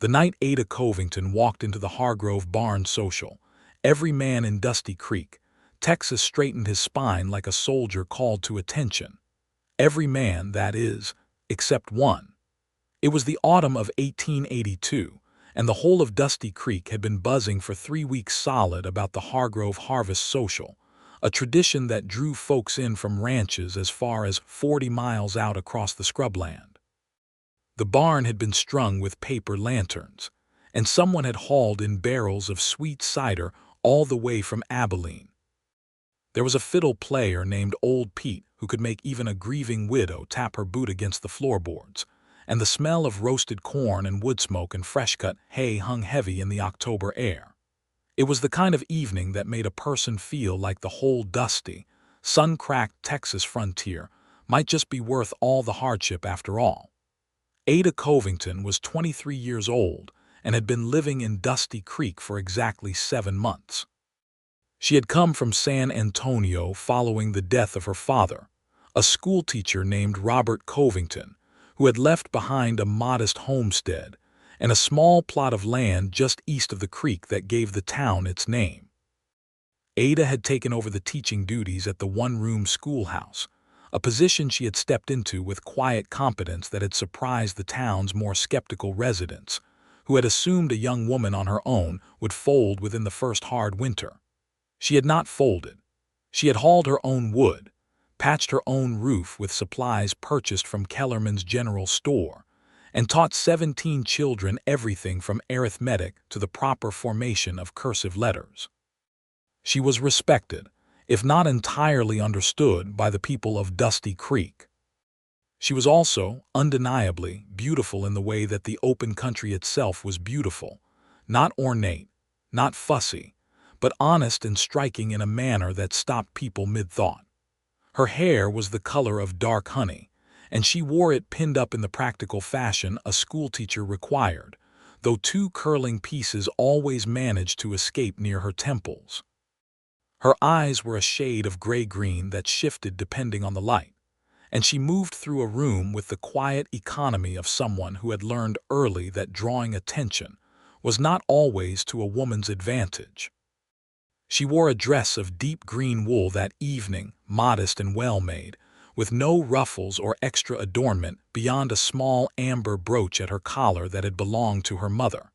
The night Ada Covington walked into the Hargrove Barn social, every man in Dusty Creek, Texas straightened his spine like a soldier called to attention. Every man, that is, except one. It was the autumn of 1882, and the whole of Dusty Creek had been buzzing for 3 weeks solid about the Hargrove Harvest Social, a tradition that drew folks in from ranches as far as 40 miles out across the scrubland. The barn had been strung with paper lanterns, and someone had hauled in barrels of sweet cider all the way from Abilene. There was a fiddle player named Old Pete who could make even a grieving widow tap her boot against the floorboards, and the smell of roasted corn and wood smoke and fresh-cut hay hung heavy in the October air. It was the kind of evening that made a person feel like the whole dusty, sun-cracked Texas frontier might just be worth all the hardship after all. Ada Covington was 23 years old and had been living in Dusty Creek for exactly 7 months. She had come from San Antonio following the death of her father, a schoolteacher named Robert Covington, who had left behind a modest homestead and a small plot of land just east of the creek that gave the town its name. Ada had taken over the teaching duties at the one-room schoolhouse, a position she had stepped into with quiet competence that had surprised the town's more skeptical residents, who had assumed a young woman on her own would fold within the first hard winter. She had not folded. She had hauled her own wood, patched her own roof with supplies purchased from Kellerman's general store, and taught 17 children everything from arithmetic to the proper formation of cursive letters. She was respected, if not entirely understood, by the people of Dusty Creek. She was also, undeniably, beautiful in the way that the open country itself was beautiful, not ornate, not fussy, but honest and striking in a manner that stopped people mid-thought. Her hair was the color of dark honey, and she wore it pinned up in the practical fashion a schoolteacher required, though 2 curling pieces always managed to escape near her temples. Her eyes were a shade of gray-green that shifted depending on the light, and she moved through a room with the quiet economy of someone who had learned early that drawing attention was not always to a woman's advantage. She wore a dress of deep green wool that evening, modest and well-made, with no ruffles or extra adornment beyond a small amber brooch at her collar that had belonged to her mother.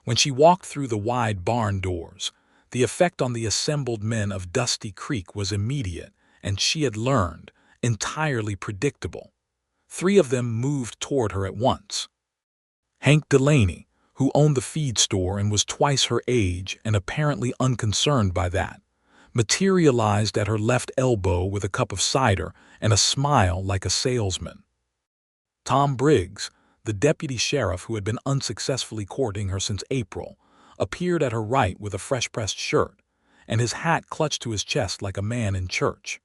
When she walked through the wide barn doors, the effect on the assembled men of Dusty Creek was immediate, and she had learned, entirely predictable. 3 of them moved toward her at once. Hank Delaney, who owned the feed store and was twice her age and apparently unconcerned by that, materialized at her left elbow with a cup of cider and a smile like a salesman. Tom Briggs, the deputy sheriff who had been unsuccessfully courting her since April, appeared at her right with a fresh-pressed shirt, and his hat clutched to his chest like a man in church.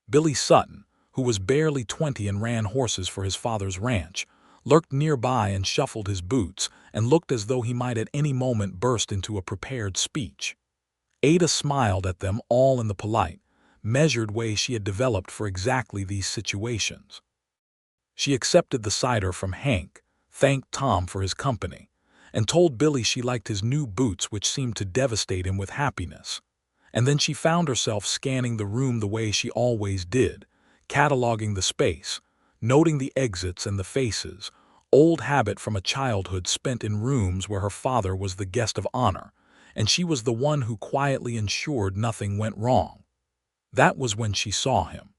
Billy Sutton, who was barely 20 and ran horses for his father's ranch, lurked nearby and shuffled his boots and looked as though he might at any moment burst into a prepared speech. Ada smiled at them all in the polite, measured way she had developed for exactly these situations. She accepted the cider from Hank, thanked Tom for his company, and told Billy she liked his new boots, which seemed to devastate him with happiness. And then she found herself scanning the room the way she always did, cataloging the space, noting the exits and the faces, old habit from a childhood spent in rooms where her father was the guest of honor, and she was the one who quietly ensured nothing went wrong. That was when she saw him.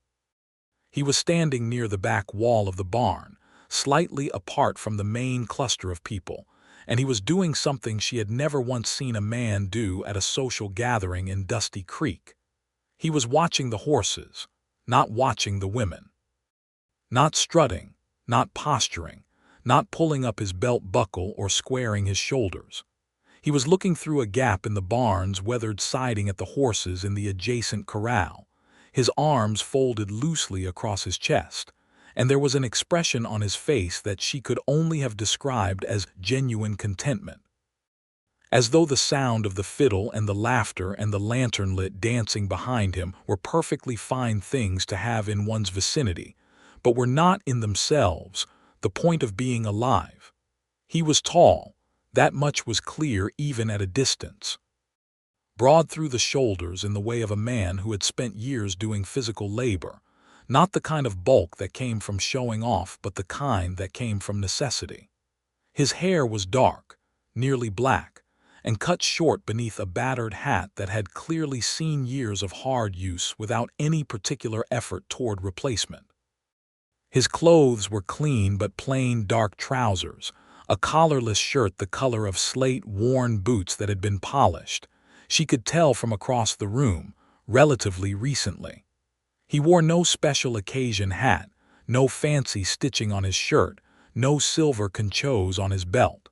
He was standing near the back wall of the barn, slightly apart from the main cluster of people, and he was doing something she had never once seen a man do at a social gathering in Dusty Creek. He was watching the horses, not watching the women. Not strutting, not posturing, not pulling up his belt buckle or squaring his shoulders. He was looking through a gap in the barn's weathered siding at the horses in the adjacent corral, his arms folded loosely across his chest, and there was an expression on his face that she could only have described as genuine contentment. As though the sound of the fiddle and the laughter and the lantern-lit dancing behind him were perfectly fine things to have in one's vicinity, but were not in themselves the point of being alive. He was tall, That much was clear even at a distance. Broad through the shoulders in the way of a man who had spent years doing physical labor, not the kind of bulk that came from showing off, but the kind that came from necessity. His hair was dark, nearly black, and cut short beneath a battered hat that had clearly seen years of hard use without any particular effort toward replacement. His clothes were clean but plain dark trousers, a collarless shirt the color of slate, worn boots that had been polished. She could tell from across the room, relatively recently. He wore no special occasion hat, no fancy stitching on his shirt, no silver conchos on his belt.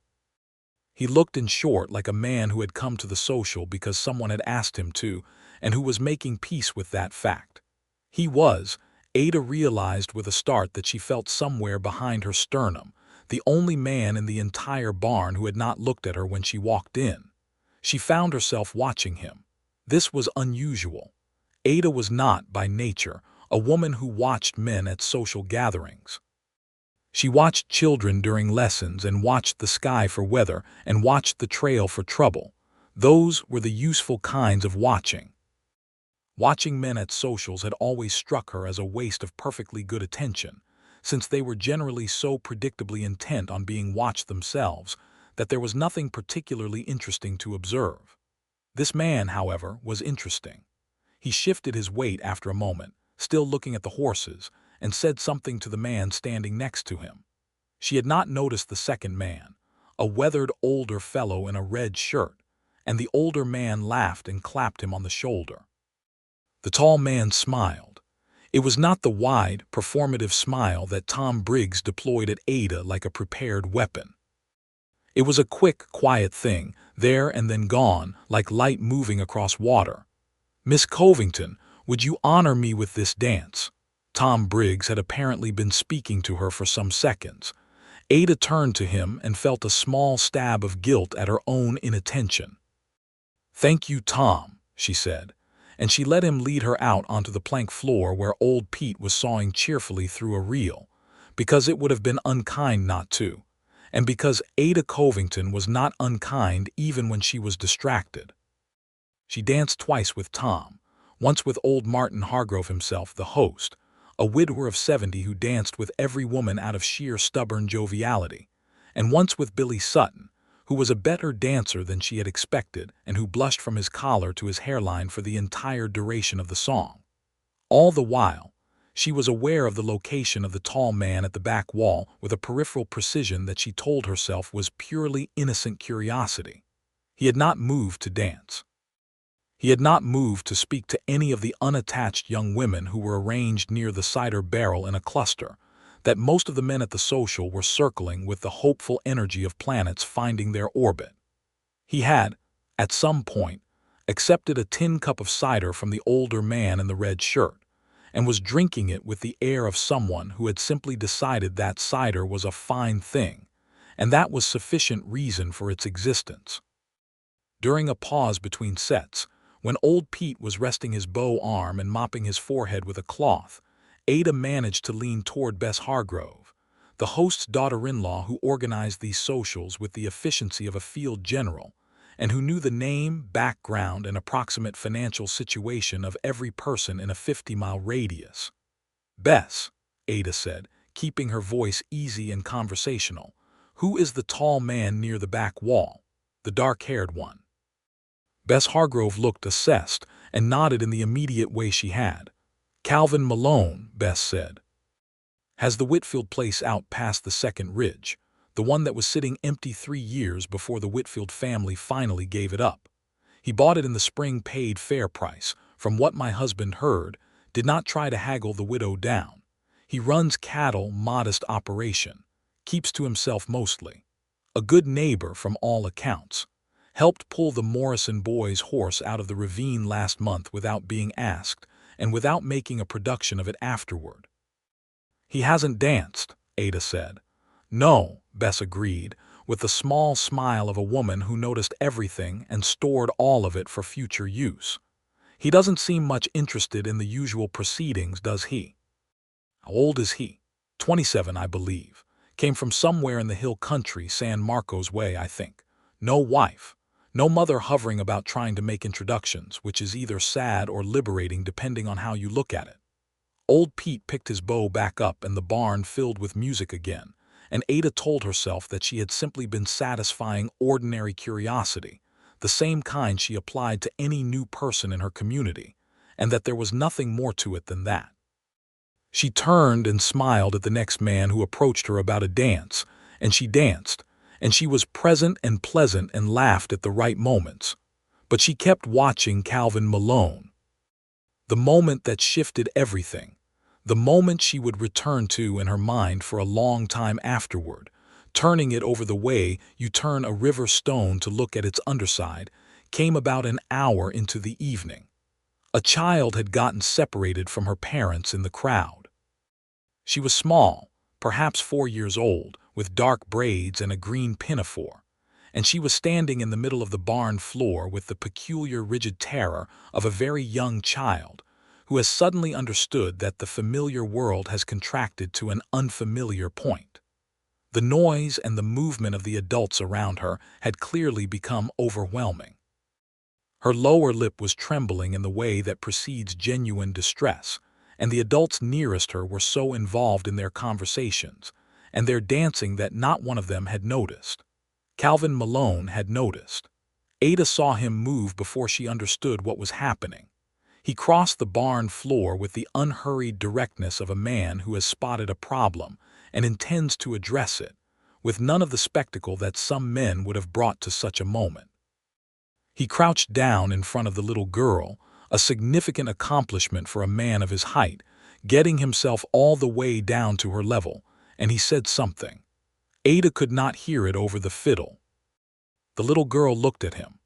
He looked, in short, like a man who had come to the social because someone had asked him to, and who was making peace with that fact. He was, Ada realized with a start that she felt somewhere behind her sternum, the only man in the entire barn who had not looked at her when she walked in. She found herself watching him. This was unusual. Ada was not, by nature, a woman who watched men at social gatherings. She watched children during lessons and watched the sky for weather and watched the trail for trouble. Those were the useful kinds of watching. Watching men at socials had always struck her as a waste of perfectly good attention, since they were generally so predictably intent on being watched themselves that there was nothing particularly interesting to observe. This man, however, was interesting. He shifted his weight after a moment, still looking at the horses, and said something to the man standing next to him. She had not noticed the second man, a weathered older fellow in a red shirt, and the older man laughed and clapped him on the shoulder. The tall man smiled. It was not the wide, performative smile that Tom Briggs deployed at Ada like a prepared weapon. It was a quick, quiet thing, there and then gone, like light moving across water. "Miss Covington, would you honor me with this dance?" Tom Briggs had apparently been speaking to her for some seconds. Ada turned to him and felt a small stab of guilt at her own inattention. "Thank you, Tom," she said, and she let him lead her out onto the plank floor where old Pete was sawing cheerfully through a reel, because it would have been unkind not to, and because Ada Covington was not unkind even when she was distracted. She danced twice with Tom, once with old Martin Hargrove himself, the host, a widower of 70 who danced with every woman out of sheer stubborn joviality, and once with Billy Sutton, who was a better dancer than she had expected and who blushed from his collar to his hairline for the entire duration of the song. All the while, she was aware of the location of the tall man at the back wall with a peripheral precision that she told herself was purely innocent curiosity. He had not moved to dance. He had not moved to speak to any of the unattached young women who were arranged near the cider barrel in a cluster that most of the men at the social were circling with the hopeful energy of planets finding their orbit. He had, at some point, accepted a tin cup of cider from the older man in the red shirt, and was drinking it with the air of someone who had simply decided that cider was a fine thing, and that was sufficient reason for its existence. During a pause between sets, when old Pete was resting his bow arm and mopping his forehead with a cloth, Ada managed to lean toward Bess Hargrove, the host's daughter-in-law who organized these socials with the efficiency of a field general, and who knew the name, background, and approximate financial situation of every person in a 50-mile radius. "Bess," Ada said, keeping her voice easy and conversational, "who is the tall man near the back wall, the dark-haired one?" Bess Hargrove looked assessed and nodded in the immediate way she had. "Calvin Malone," Bess said. "Has the Whitfield place out past the second ridge, the one that was sitting empty 3 years before the Whitfield family finally gave it up. He bought it in the spring, paid fair price, from what my husband heard, did not try to haggle the widow down. He runs cattle, modest operation, keeps to himself mostly. A good neighbor from all accounts. Helped pull the Morrison boys' horse out of the ravine last month without being asked, and without making a production of it afterward." "He hasn't danced," Ada said. "No," Bess agreed, with the small smile of a woman who noticed everything and stored all of it for future use. "He doesn't seem much interested in the usual proceedings, does he?" "How old is he?" 27, I believe. Came from somewhere in the hill country, San Marcos way, I think. No wife. No mother hovering about trying to make introductions, which is either sad or liberating depending on how you look at it. Old Pete picked his bow back up and the barn filled with music again, and Ada told herself that she had simply been satisfying ordinary curiosity, the same kind she applied to any new person in her community, and that there was nothing more to it than that. She turned and smiled at the next man who approached her about a dance, and she danced, and she was present and pleasant and laughed at the right moments. But she kept watching Calvin Malone. The moment that shifted everything, the moment she would return to in her mind for a long time afterward, turning it over the way you turn a river stone to look at its underside, came about an hour into the evening. A child had gotten separated from her parents in the crowd. She was small, perhaps 4 years old, with dark braids and a green pinafore, and she was standing in the middle of the barn floor with the peculiar rigid terror of a very young child who has suddenly understood that the familiar world has contracted to an unfamiliar point. The noise and the movement of the adults around her had clearly become overwhelming. Her lower lip was trembling in the way that precedes genuine distress, and the adults nearest her were so involved in their conversations and their dancing that not one of them had noticed. Calvin Malone had noticed. Ada saw him move before she understood what was happening. He crossed the barn floor with the unhurried directness of a man who has spotted a problem and intends to address it, with none of the spectacle that some men would have brought to such a moment. He crouched down in front of the little girl, a significant accomplishment for a man of his height, getting himself all the way down to her level, and he said something. Ada could not hear it over the fiddle. The little girl looked at him.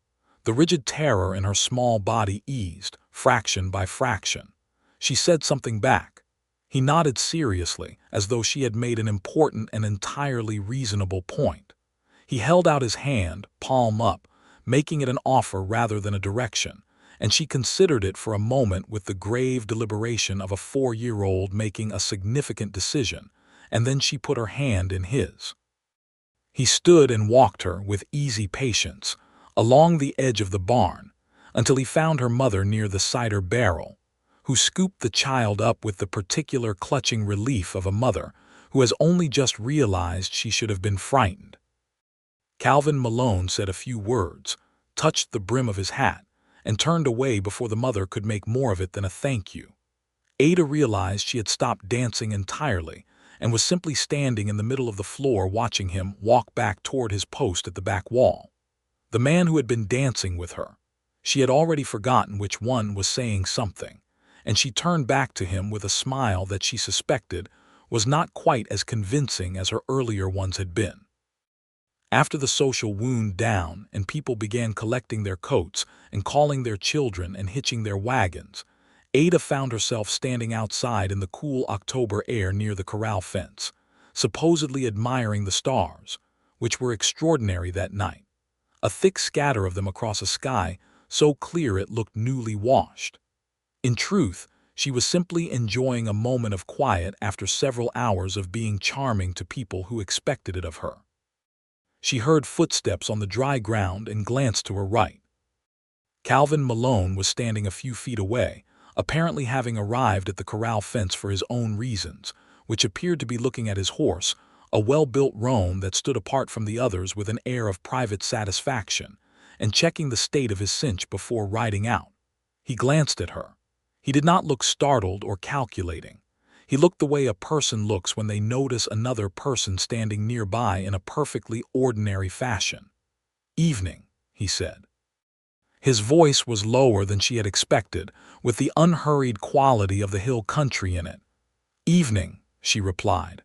The rigid terror in her small body eased, fraction by fraction. She said something back. He nodded seriously, as though she had made an important and entirely reasonable point. He held out his hand, palm up, making it an offer rather than a direction, and she considered it for a moment with the grave deliberation of a 4-year-old making a significant decision, and then she put her hand in his. He stood and walked her with easy patience along the edge of the barn until he found her mother near the cider barrel, who scooped the child up with the particular clutching relief of a mother who has only just realized she should have been frightened. Calvin Malone said a few words, touched the brim of his hat, and turned away before the mother could make more of it than a thank you. Ada realized she had stopped dancing entirely and was simply standing in the middle of the floor watching him walk back toward his post at the back wall. The man who had been dancing with her. She had already forgotten which one was saying something, and she turned back to him with a smile that she suspected was not quite as convincing as her earlier ones had been. After the social wound down and people began collecting their coats and calling their children and hitching their wagons, Ada found herself standing outside in the cool October air near the corral fence, supposedly admiring the stars, which were extraordinary that night, a thick scatter of them across a sky so clear it looked newly washed. In truth, she was simply enjoying a moment of quiet after several hours of being charming to people who expected it of her. She heard footsteps on the dry ground and glanced to her right. Calvin Malone was standing a few feet away, apparently having arrived at the corral fence for his own reasons, which appeared to be looking at his horse, a well-built roan that stood apart from the others with an air of private satisfaction, and checking the state of his cinch before riding out. He glanced at her. He did not look startled or calculating. He looked the way a person looks when they notice another person standing nearby in a perfectly ordinary fashion. "Evening," he said. His voice was lower than she had expected, with the unhurried quality of the hill country in it. "Evening," she replied.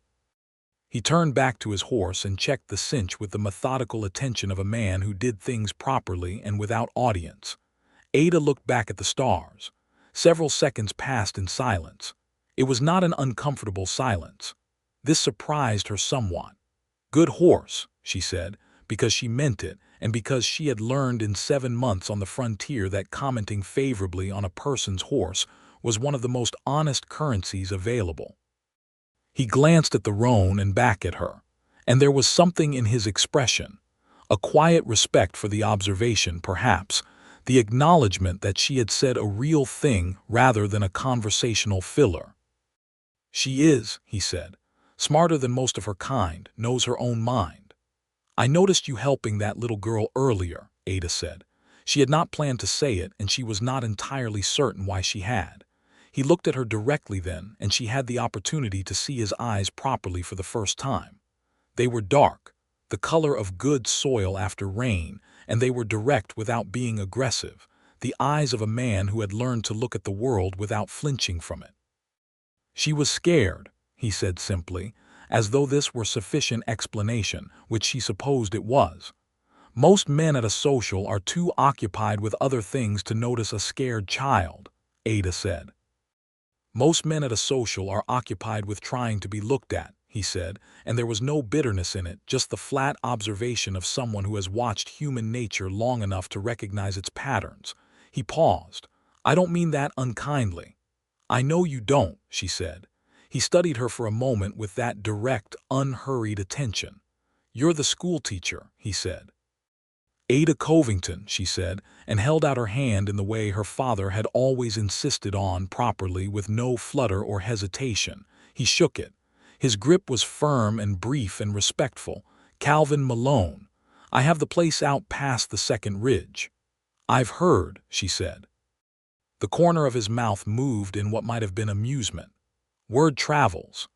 He turned back to his horse and checked the cinch with the methodical attention of a man who did things properly and without audience. Ada looked back at the stars. Several seconds passed in silence. It was not an uncomfortable silence. This surprised her somewhat. "Good horse," she said, because she meant it and because she had learned in 7 months on the frontier that commenting favorably on a person's horse was one of the most honest currencies available. He glanced at the roan and back at her, and there was something in his expression, A quiet respect for the observation, perhaps, the acknowledgement that she had said a real thing rather than a conversational filler. "She is," he said, "smarter than most of her kind, knows her own mind." "I noticed you helping that little girl earlier," Ada said. She had not planned to say it, and she was not entirely certain why she had. He looked at her directly then, and she had the opportunity to see his eyes properly for the first time. They were dark, the color of good soil after rain, and they were direct without being aggressive, the eyes of a man who had learned to look at the world without flinching from it. "She was scared," he said simply, as though this were sufficient explanation, which she supposed it was. "Most men at a social are too occupied with other things to notice a scared child," Ada said. "Most men at a social are occupied with trying to be looked at," he said, and there was no bitterness in it, just the flat observation of someone who has watched human nature long enough to recognize its patterns. He paused. "I don't mean that unkindly." "I know you don't," she said. He studied her for a moment with that direct, unhurried attention. "You're the schoolteacher," he said. "Ada Covington," she said, and held out her hand in the way her father had always insisted on, properly, with no flutter or hesitation. He shook it. His grip was firm and brief and respectful. "Calvin Malone. I have the place out past the second ridge." "I've heard," she said. The corner of his mouth moved in what might have been amusement. "Word travels."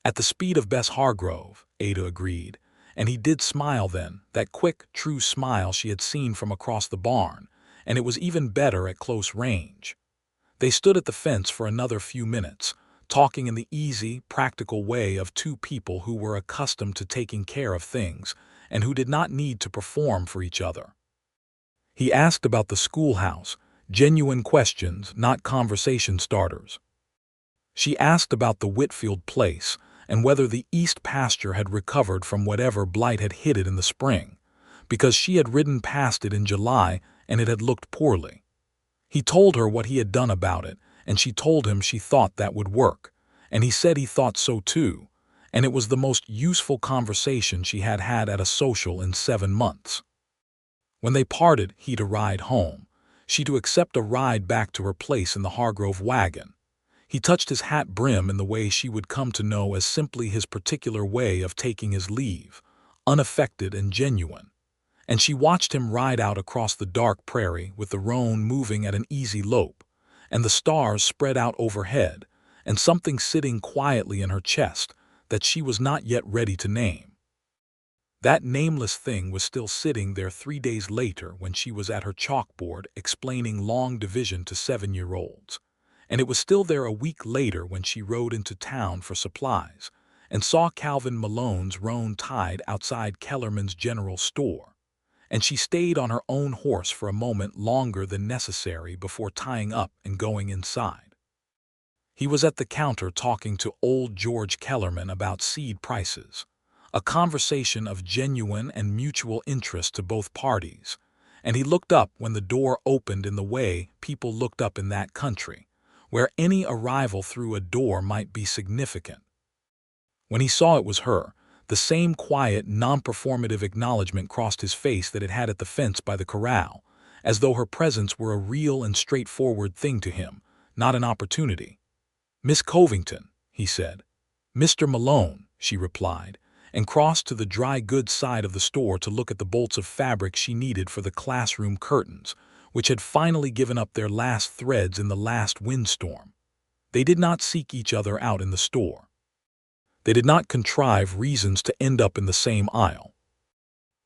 "At the speed of Bess Hargrove," Ada agreed. And he did smile then, that quick, true smile she had seen from across the barn, and it was even better at close range. They stood at the fence for another few minutes, talking in the easy, practical way of two people who were accustomed to taking care of things and who did not need to perform for each other. He asked about the schoolhouse, genuine questions, not conversation starters. She asked about the Whitfield place, and whether the east pasture had recovered from whatever blight had hit it in the spring, because she had ridden past it in July and it had looked poorly. He told her what he had done about it, and she told him she thought that would work, and he said he thought so too, and it was the most useful conversation she had had at a social in 7 months. When they parted, he to ride home, she to accept a ride back to her place in the Hargrove wagon. He touched his hat brim in the way she would come to know as simply his particular way of taking his leave, unaffected and genuine. And she watched him ride out across the dark prairie with the roan moving at an easy lope, and the stars spread out overhead, and something sitting quietly in her chest that she was not yet ready to name. That nameless thing was still sitting there 3 days later when she was at her chalkboard explaining long division to 7-year-olds. And it was still there a week later when she rode into town for supplies and saw Calvin Malone's roan tied outside Kellerman's general store. And she stayed on her own horse for a moment longer than necessary before tying up and going inside. He was at the counter talking to old George Kellerman about seed prices, a conversation of genuine and mutual interest to both parties, and he looked up when the door opened in the way people looked up in that country, where any arrival through a door might be significant. When he saw it was her, the same quiet, non-performative acknowledgement crossed his face that it had at the fence by the corral, as though her presence were a real and straightforward thing to him, not an opportunity. "Miss Covington," he said. "Mr. Malone," she replied, and crossed to the dry goods side of the store to look at the bolts of fabric she needed for the classroom curtains, which had finally given up their last threads in the last windstorm. They did not seek each other out in the store. They did not contrive reasons to end up in the same aisle.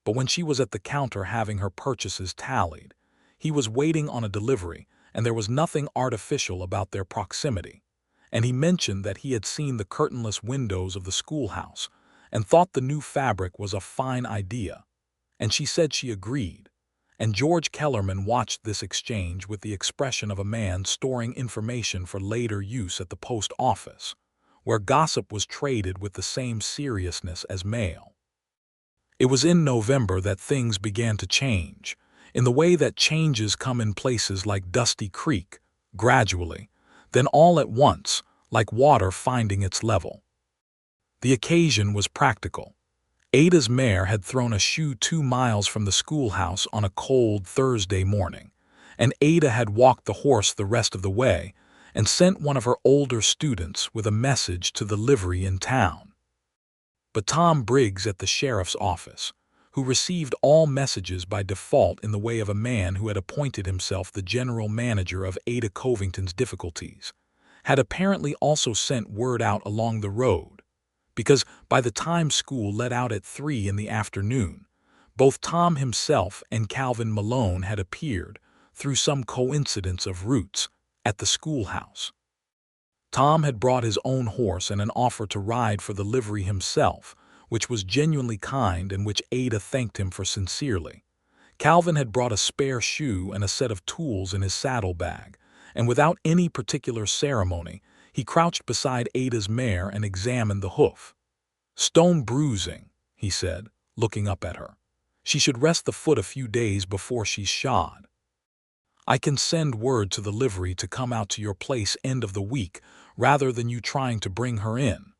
But when she was at the counter having her purchases tallied, he was waiting on a delivery, and there was nothing artificial about their proximity. And he mentioned that he had seen the curtainless windows of the schoolhouse and thought the new fabric was a fine idea. And she said she agreed. And George Kellerman watched this exchange with the expression of a man storing information for later use at the post office, where gossip was traded with the same seriousness as mail. It was in November that things began to change, in the way that changes come in places like Dusty Creek, gradually, then all at once, like water finding its level. The occasion was practical. Ada's mare had thrown a shoe 2 miles from the schoolhouse on a cold Thursday morning, and Ada had walked the horse the rest of the way and sent one of her older students with a message to the livery in town. But Tom Briggs at the sheriff's office, who received all messages by default in the way of a man who had appointed himself the general manager of Ada Covington's difficulties, had apparently also sent word out along the road, because by the time school let out at 3 in the afternoon, both Tom himself and Calvin Malone had appeared, through some coincidence of routes, at the schoolhouse. Tom had brought his own horse and an offer to ride for the livery himself, which was genuinely kind and which Ada thanked him for sincerely. Calvin had brought a spare shoe and a set of tools in his saddlebag, and without any particular ceremony, he crouched beside Ada's mare and examined the hoof. "Stone bruising," he said, looking up at her. "She should rest the foot a few days before she's shod. I can send word to the livery to come out to your place end of the week rather than you trying to bring her in."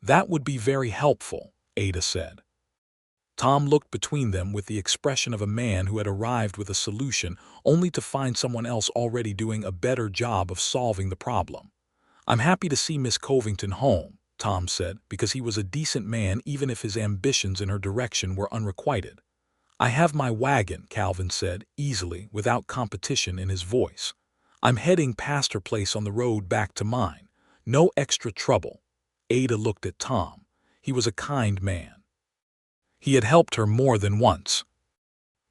"That would be very helpful," Ada said. Tom looked between them with the expression of a man who had arrived with a solution only to find someone else already doing a better job of solving the problem. "I'm happy to see Miss Covington home," Tom said, because he was a decent man even if his ambitions in her direction were unrequited. "I have my wagon," Calvin said, easily, without competition in his voice. "I'm heading past her place on the road back to mine. No extra trouble." Ada looked at Tom. He was a kind man. He had helped her more than once.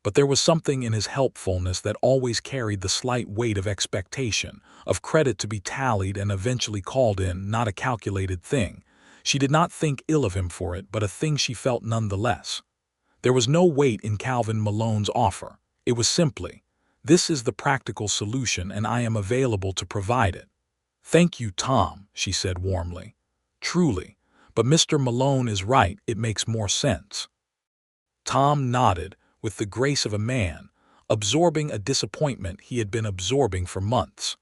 But there was something in his helpfulness that always carried the slight weight of expectation, of credit to be tallied and eventually called in, not a calculated thing. She did not think ill of him for it, but a thing she felt nonetheless. There was no weight in Calvin Malone's offer. It was simply, "This is the practical solution and I am available to provide it." "Thank you, Tom," she said warmly. "Truly, but Mr. Malone is right, it makes more sense." Tom nodded, with the grace of a man, absorbing a disappointment he had been absorbing for months.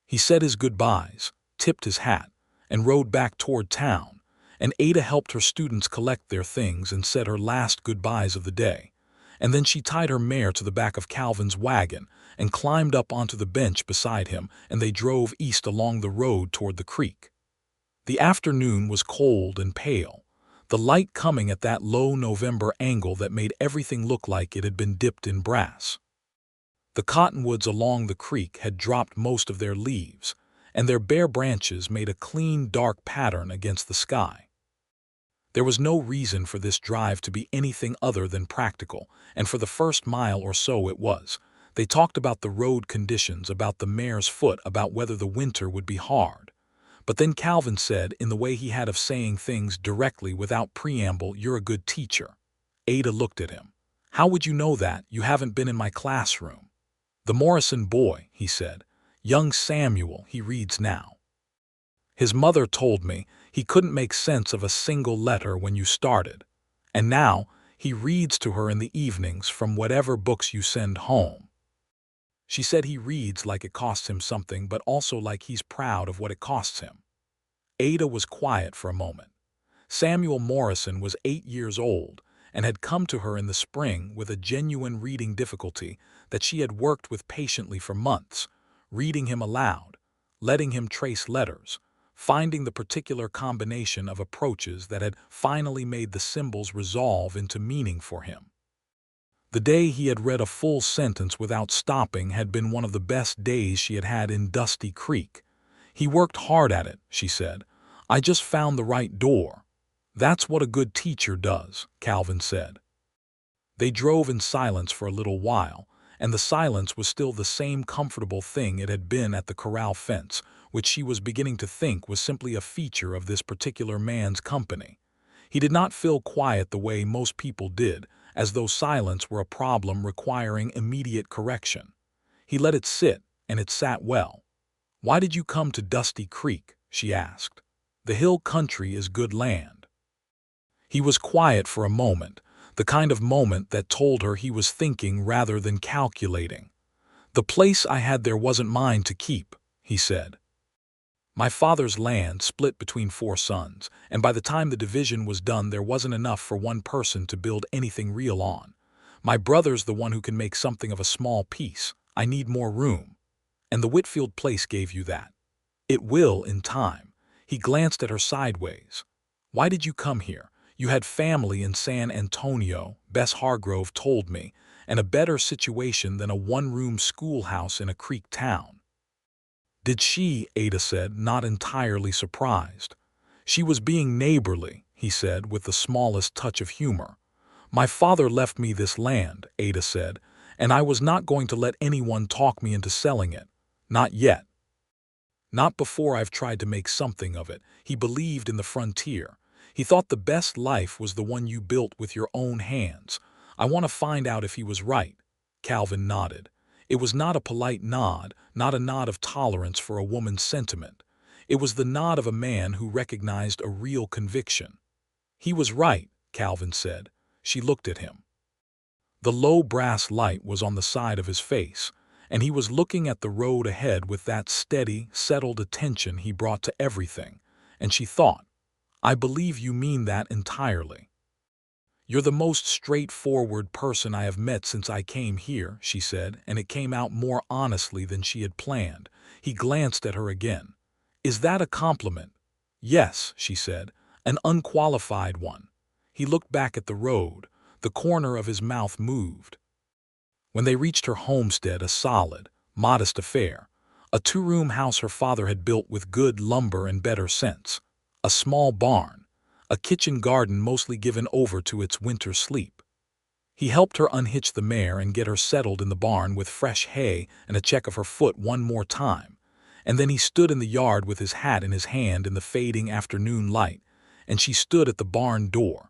He said his goodbyes, tipped his hat, and rode back toward town, and Ada helped her students collect their things and said her last goodbyes of the day, and then she tied her mare to the back of Calvin's wagon and climbed up onto the bench beside him, and they drove east along the road toward the creek. The afternoon was cold and pale, the light coming at that low November angle that made everything look like it had been dipped in brass. The cottonwoods along the creek had dropped most of their leaves, and their bare branches made a clean, dark pattern against the sky. There was no reason for this drive to be anything other than practical, and for the first mile or so it was. They talked about the road conditions, about the mare's foot, about whether the winter would be hard. But then Calvin said, in the way he had of saying things directly without preamble, "You're a good teacher." Ada looked at him. "How would you know that? You haven't been in my classroom." "The Morrison boy," he said. "Young Samuel, he reads now. His mother told me he couldn't make sense of a single letter when you started. And now he reads to her in the evenings from whatever books you send home." She said he reads like it costs him something, but also like he's proud of what it costs him. Ada was quiet for a moment. Samuel Morrison was 8 years old and had come to her in the spring with a genuine reading difficulty that she had worked with patiently for months, reading him aloud, letting him trace letters, finding the particular combination of approaches that had finally made the symbols resolve into meaning for him. The day he had read a full sentence without stopping had been one of the best days she had had in Dusty Creek. "He worked hard at it," she said. "I just found the right door." "That's what a good teacher does," Calvin said. They drove in silence for a little while, and the silence was still the same comfortable thing it had been at the corral fence, which she was beginning to think was simply a feature of this particular man's company. He did not fill quiet the way most people did, as though silence were a problem requiring immediate correction. He let it sit, and it sat well. "Why did you come to Dusty Creek?" she asked. "The hill country is good land." He was quiet for a moment, the kind of moment that told her he was thinking rather than calculating. "The place I had there wasn't mine to keep," he said. My father's land split between 4 sons, and by the time the division was done there wasn't enough for one person to build anything real on. My brother's the one who can make something of a small piece. I need more room. And the Whitfield place gave you that. It will, in time. He glanced at her sideways. Why did you come here? You had family in San Antonio, Bess Hargrove told me, and a better situation than a one-room schoolhouse in a creek town. Did she? Ada said, not entirely surprised. She was being neighborly, he said, with the smallest touch of humor. My father left me this land, Ada said, and I was not going to let anyone talk me into selling it. Not yet. Not before I've tried to make something of it. He believed in the frontier. He thought the best life was the one you built with your own hands. I want to find out if he was right. Calvin nodded. It was not a polite nod, not a nod of tolerance for a woman's sentiment. It was the nod of a man who recognized a real conviction. He was right, Calvin said. She looked at him. The low brass light was on the side of his face, and he was looking at the road ahead with that steady, settled attention he brought to everything, and she thought, I believe you mean that entirely. You're the most straightforward person I have met since I came here, she said, and it came out more honestly than she had planned. He glanced at her again. Is that a compliment? Yes, she said, an unqualified one. He looked back at the road. The corner of his mouth moved. When they reached her homestead, a solid, modest affair, a 2-room house her father had built with good lumber and better sense, a small barn, a kitchen garden mostly given over to its winter sleep. He helped her unhitch the mare and get her settled in the barn with fresh hay and a check of her foot one more time, and then he stood in the yard with his hat in his hand in the fading afternoon light, and she stood at the barn door,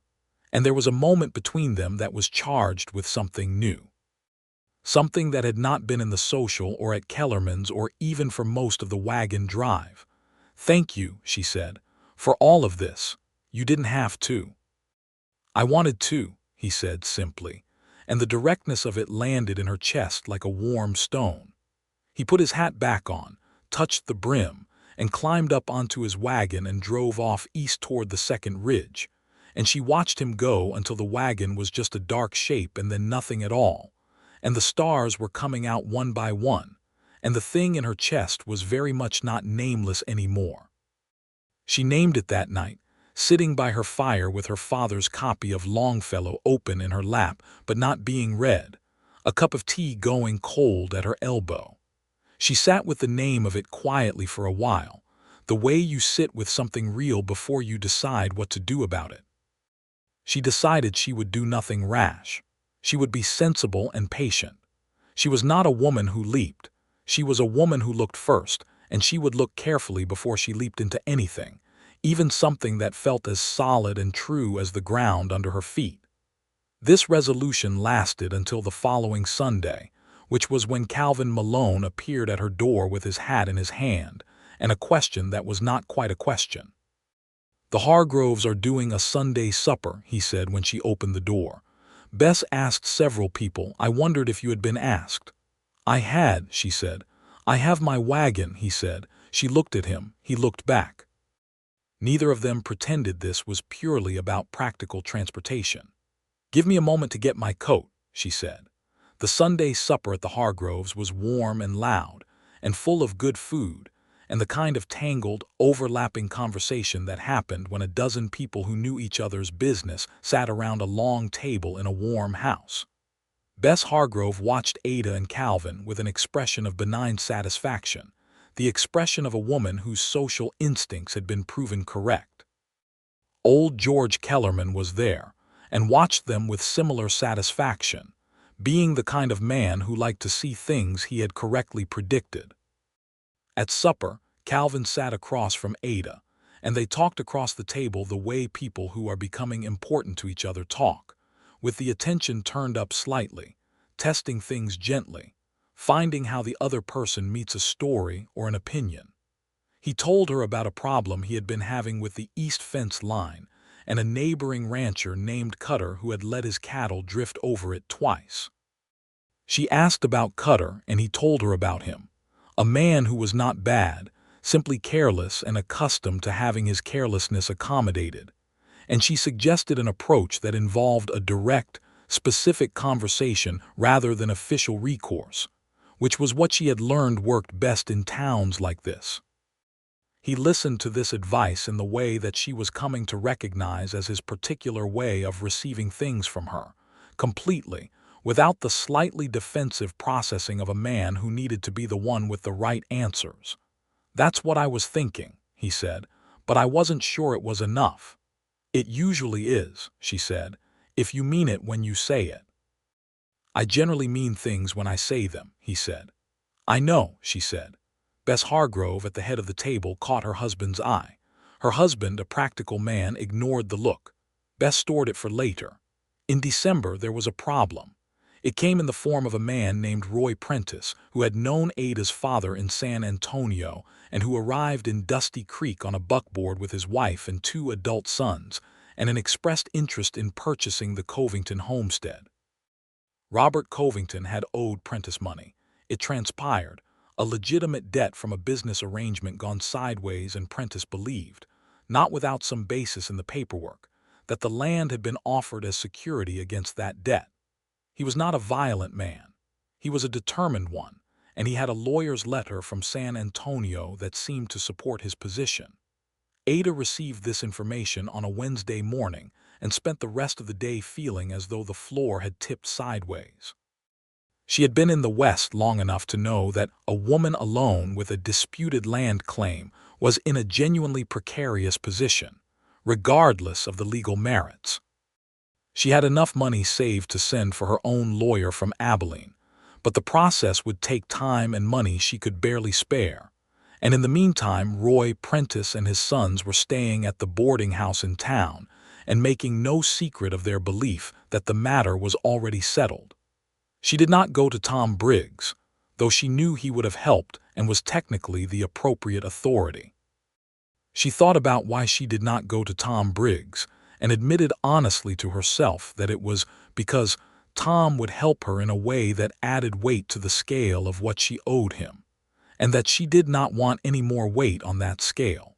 and there was a moment between them that was charged with something new. Something that had not been in the social or at Kellerman's or even for most of the wagon drive. Thank you, she said, for all of this. You didn't have to. I wanted to, he said simply, and the directness of it landed in her chest like a warm stone. He put his hat back on, touched the brim, and climbed up onto his wagon and drove off east toward the second ridge, and she watched him go until the wagon was just a dark shape and then nothing at all, and the stars were coming out one by one, and the thing in her chest was very much not nameless anymore. She named it that night, sitting by her fire with her father's copy of Longfellow open in her lap but not being read, a cup of tea going cold at her elbow. She sat with the name of it quietly for a while, the way you sit with something real before you decide what to do about it. She decided she would do nothing rash. She would be sensible and patient. She was not a woman who leaped. She was a woman who looked first, and she would look carefully before she leaped into anything, even something that felt as solid and true as the ground under her feet. This resolution lasted until the following Sunday, which was when Calvin Malone appeared at her door with his hat in his hand, and a question that was not quite a question. The Hargroves are doing a Sunday supper, he said when she opened the door. Bess asked several people. I wondered if you had been asked. I had, she said. I have my wagon, he said. She looked at him. He looked back. Neither of them pretended this was purely about practical transportation. Give me a moment to get my coat, she said. The Sunday supper at the Hargroves was warm and loud, and full of good food, and the kind of tangled, overlapping conversation that happened when a dozen people who knew each other's business sat around a long table in a warm house. Bess Hargrove watched Ada and Calvin with an expression of benign satisfaction, the expression of a woman whose social instincts had been proven correct. Old George Kellerman was there, and watched them with similar satisfaction, being the kind of man who liked to see things he had correctly predicted. At supper, Calvin sat across from Ada, and they talked across the table the way people who are becoming important to each other talk, with the attention turned up slightly, testing things gently, finding how the other person meets a story or an opinion. He told her about a problem he had been having with the east fence line and a neighboring rancher named Cutter who had let his cattle drift over it twice. She asked about Cutter, and he told her about him. A man who was not bad, simply careless and accustomed to having his carelessness accommodated, and she suggested an approach that involved a direct, specific conversation rather than official recourse, which was what she had learned worked best in towns like this. He listened to this advice in the way that she was coming to recognize as his particular way of receiving things from her, completely, without the slightly defensive processing of a man who needed to be the one with the right answers. "That's what I was thinking," he said, "but I wasn't sure it was enough." "It usually is," she said, "if you mean it when you say it." "I generally mean things when I say them," he said. "I know," she said. Bess Hargrove at the head of the table caught her husband's eye. Her husband, a practical man, ignored the look. Bess stored it for later. In December, there was a problem. It came in the form of a man named Roy Prentice, who had known Ada's father in San Antonio and who arrived in Dusty Creek on a buckboard with his wife and 2 adult sons, and an expressed interest in purchasing the Covington homestead. Robert Covington had owed Prentice money. It transpired, a legitimate debt from a business arrangement gone sideways, and Prentice believed, not without some basis in the paperwork, that the land had been offered as security against that debt. He was not a violent man. He was a determined one, and he had a lawyer's letter from San Antonio that seemed to support his position. Ada received this information on a Wednesday morning and spent the rest of the day feeling as though the floor had tipped sideways. She had been in the West long enough to know that a woman alone with a disputed land claim was in a genuinely precarious position, regardless of the legal merits. She had enough money saved to send for her own lawyer from Abilene, but the process would take time and money she could barely spare. And in the meantime, Roy Prentice and his sons were staying at the boarding house in town and making no secret of their belief that the matter was already settled. She did not go to Tom Briggs, though she knew he would have helped and was technically the appropriate authority. She thought about why she did not go to Tom Briggs and admitted honestly to herself that it was because Tom would help her in a way that added weight to the scale of what she owed him, and that she did not want any more weight on that scale.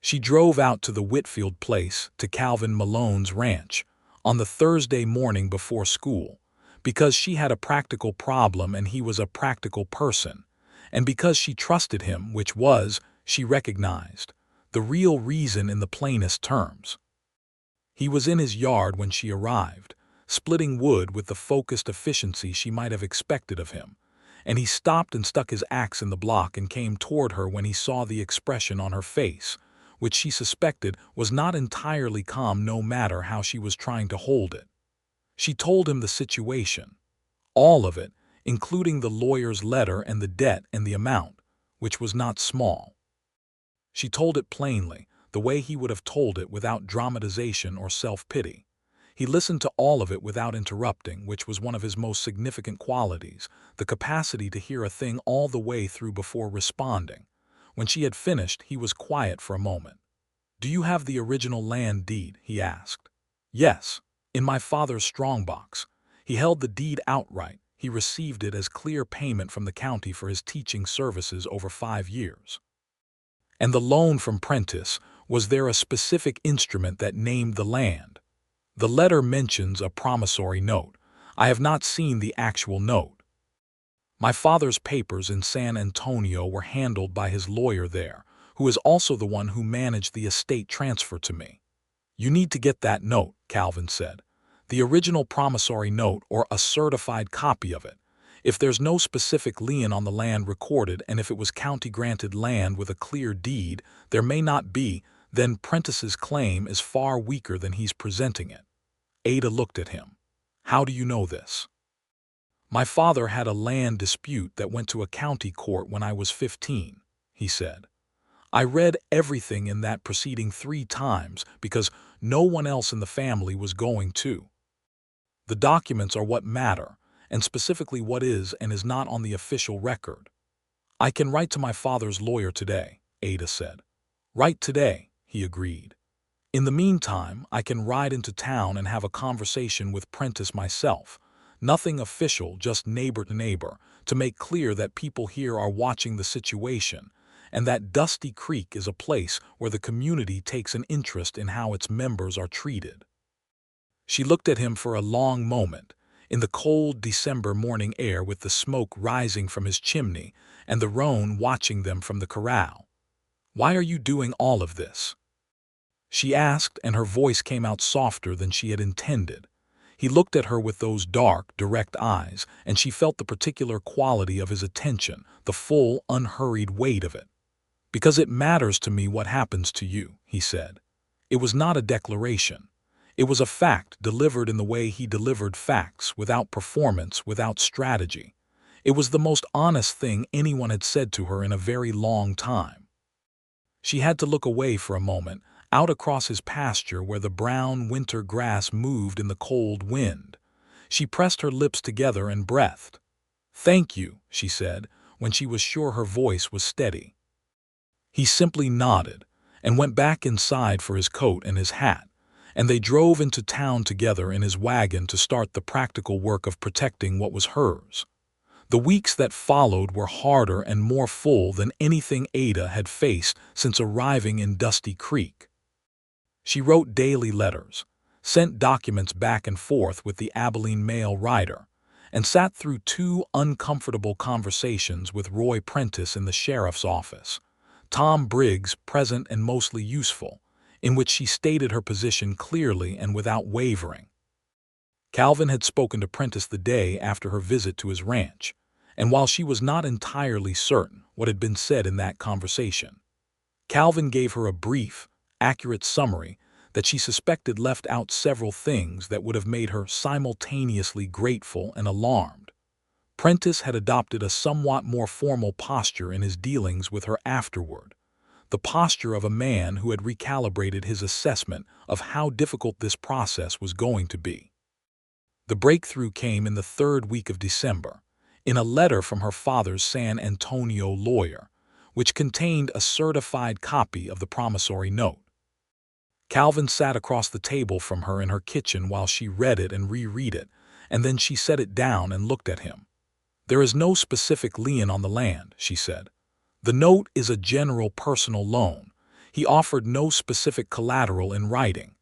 She drove out to the Whitfield place, to Calvin Malone's ranch, on the Thursday morning before school, because she had a practical problem and he was a practical person, and because she trusted him, which was, she recognized, the real reason in the plainest terms. He was in his yard when she arrived, splitting wood with the focused efficiency she might have expected of him, and he stopped and stuck his axe in the block and came toward her when he saw the expression on her face, which she suspected was not entirely calm no matter how she was trying to hold it. She told him the situation, all of it, including the lawyer's letter and the debt and the amount, which was not small. She told it plainly, the way he would have told it without dramatization or self-pity. He listened to all of it without interrupting, which was one of his most significant qualities, the capacity to hear a thing all the way through before responding. When she had finished, he was quiet for a moment. "Do you have the original land deed?" he asked. "Yes. In my father's strongbox. He held the deed outright. He received it as clear payment from the county for his teaching services over 5 years. And the loan from Prentice, was there a specific instrument that named the land?" "The letter mentions a promissory note. I have not seen the actual note. My father's papers in San Antonio were handled by his lawyer there, who is also the one who managed the estate transfer to me." "You need to get that note," Calvin said. "The original promissory note or a certified copy of it. If there's no specific lien on the land recorded and if it was county-granted land with a clear deed, there may not be, then Prentice's claim is far weaker than he's presenting it." Ada looked at him. "How do you know this?" "My father had a land dispute that went to a county court when I was 15, he said. "I read everything in that proceeding 3 times because no one else in the family was going to. The documents are what matter, and specifically what is and is not on the official record." "I can write to my father's lawyer today," Ada said. "Write today," he agreed. "In the meantime, I can ride into town and have a conversation with Prentice myself. Nothing official, just neighbor to neighbor, to make clear that people here are watching the situation, and that Dusty Creek is a place where the community takes an interest in how its members are treated. She looked at him for a long moment, in the cold December morning air with the smoke rising from his chimney and the roan watching them from the corral. "Why are you doing all of this?" she asked, and her voice came out softer than she had intended. He looked at her with those dark, direct eyes, and she felt the particular quality of his attention, the full, unhurried weight of it. "Because it matters to me what happens to you," he said. It was not a declaration. It was a fact delivered in the way he delivered facts, without performance, without strategy. It was the most honest thing anyone had said to her in a very long time. She had to look away for a moment, out across his pasture where the brown winter grass moved in the cold wind. She pressed her lips together and breathed. "Thank you," she said, when she was sure her voice was steady. He simply nodded, and went back inside for his coat and his hat, and they drove into town together in his wagon to start the practical work of protecting what was hers. The weeks that followed were harder and more full than anything Ada had faced since arriving in Dusty Creek. She wrote daily letters, sent documents back and forth with the Abilene mail rider, and sat through 2 uncomfortable conversations with Roy Prentice in the sheriff's office, Tom Briggs present and mostly useful, in which she stated her position clearly and without wavering. Calvin had spoken to Prentice the day after her visit to his ranch, and while she was not entirely certain what had been said in that conversation, Calvin gave her a brief, accurate summary that she suspected left out several things that would have made her simultaneously grateful and alarmed. Prentice had adopted a somewhat more formal posture in his dealings with her afterward, the posture of a man who had recalibrated his assessment of how difficult this process was going to be. The breakthrough came in the 3rd week of December, in a letter from her father's San Antonio lawyer, which contained a certified copy of the promissory note. Calvin sat across the table from her in her kitchen while she read it and reread it, and then she set it down and looked at him. "There is no specific lien on the land," she said. "The note is a general personal loan. He offered no specific collateral in writing.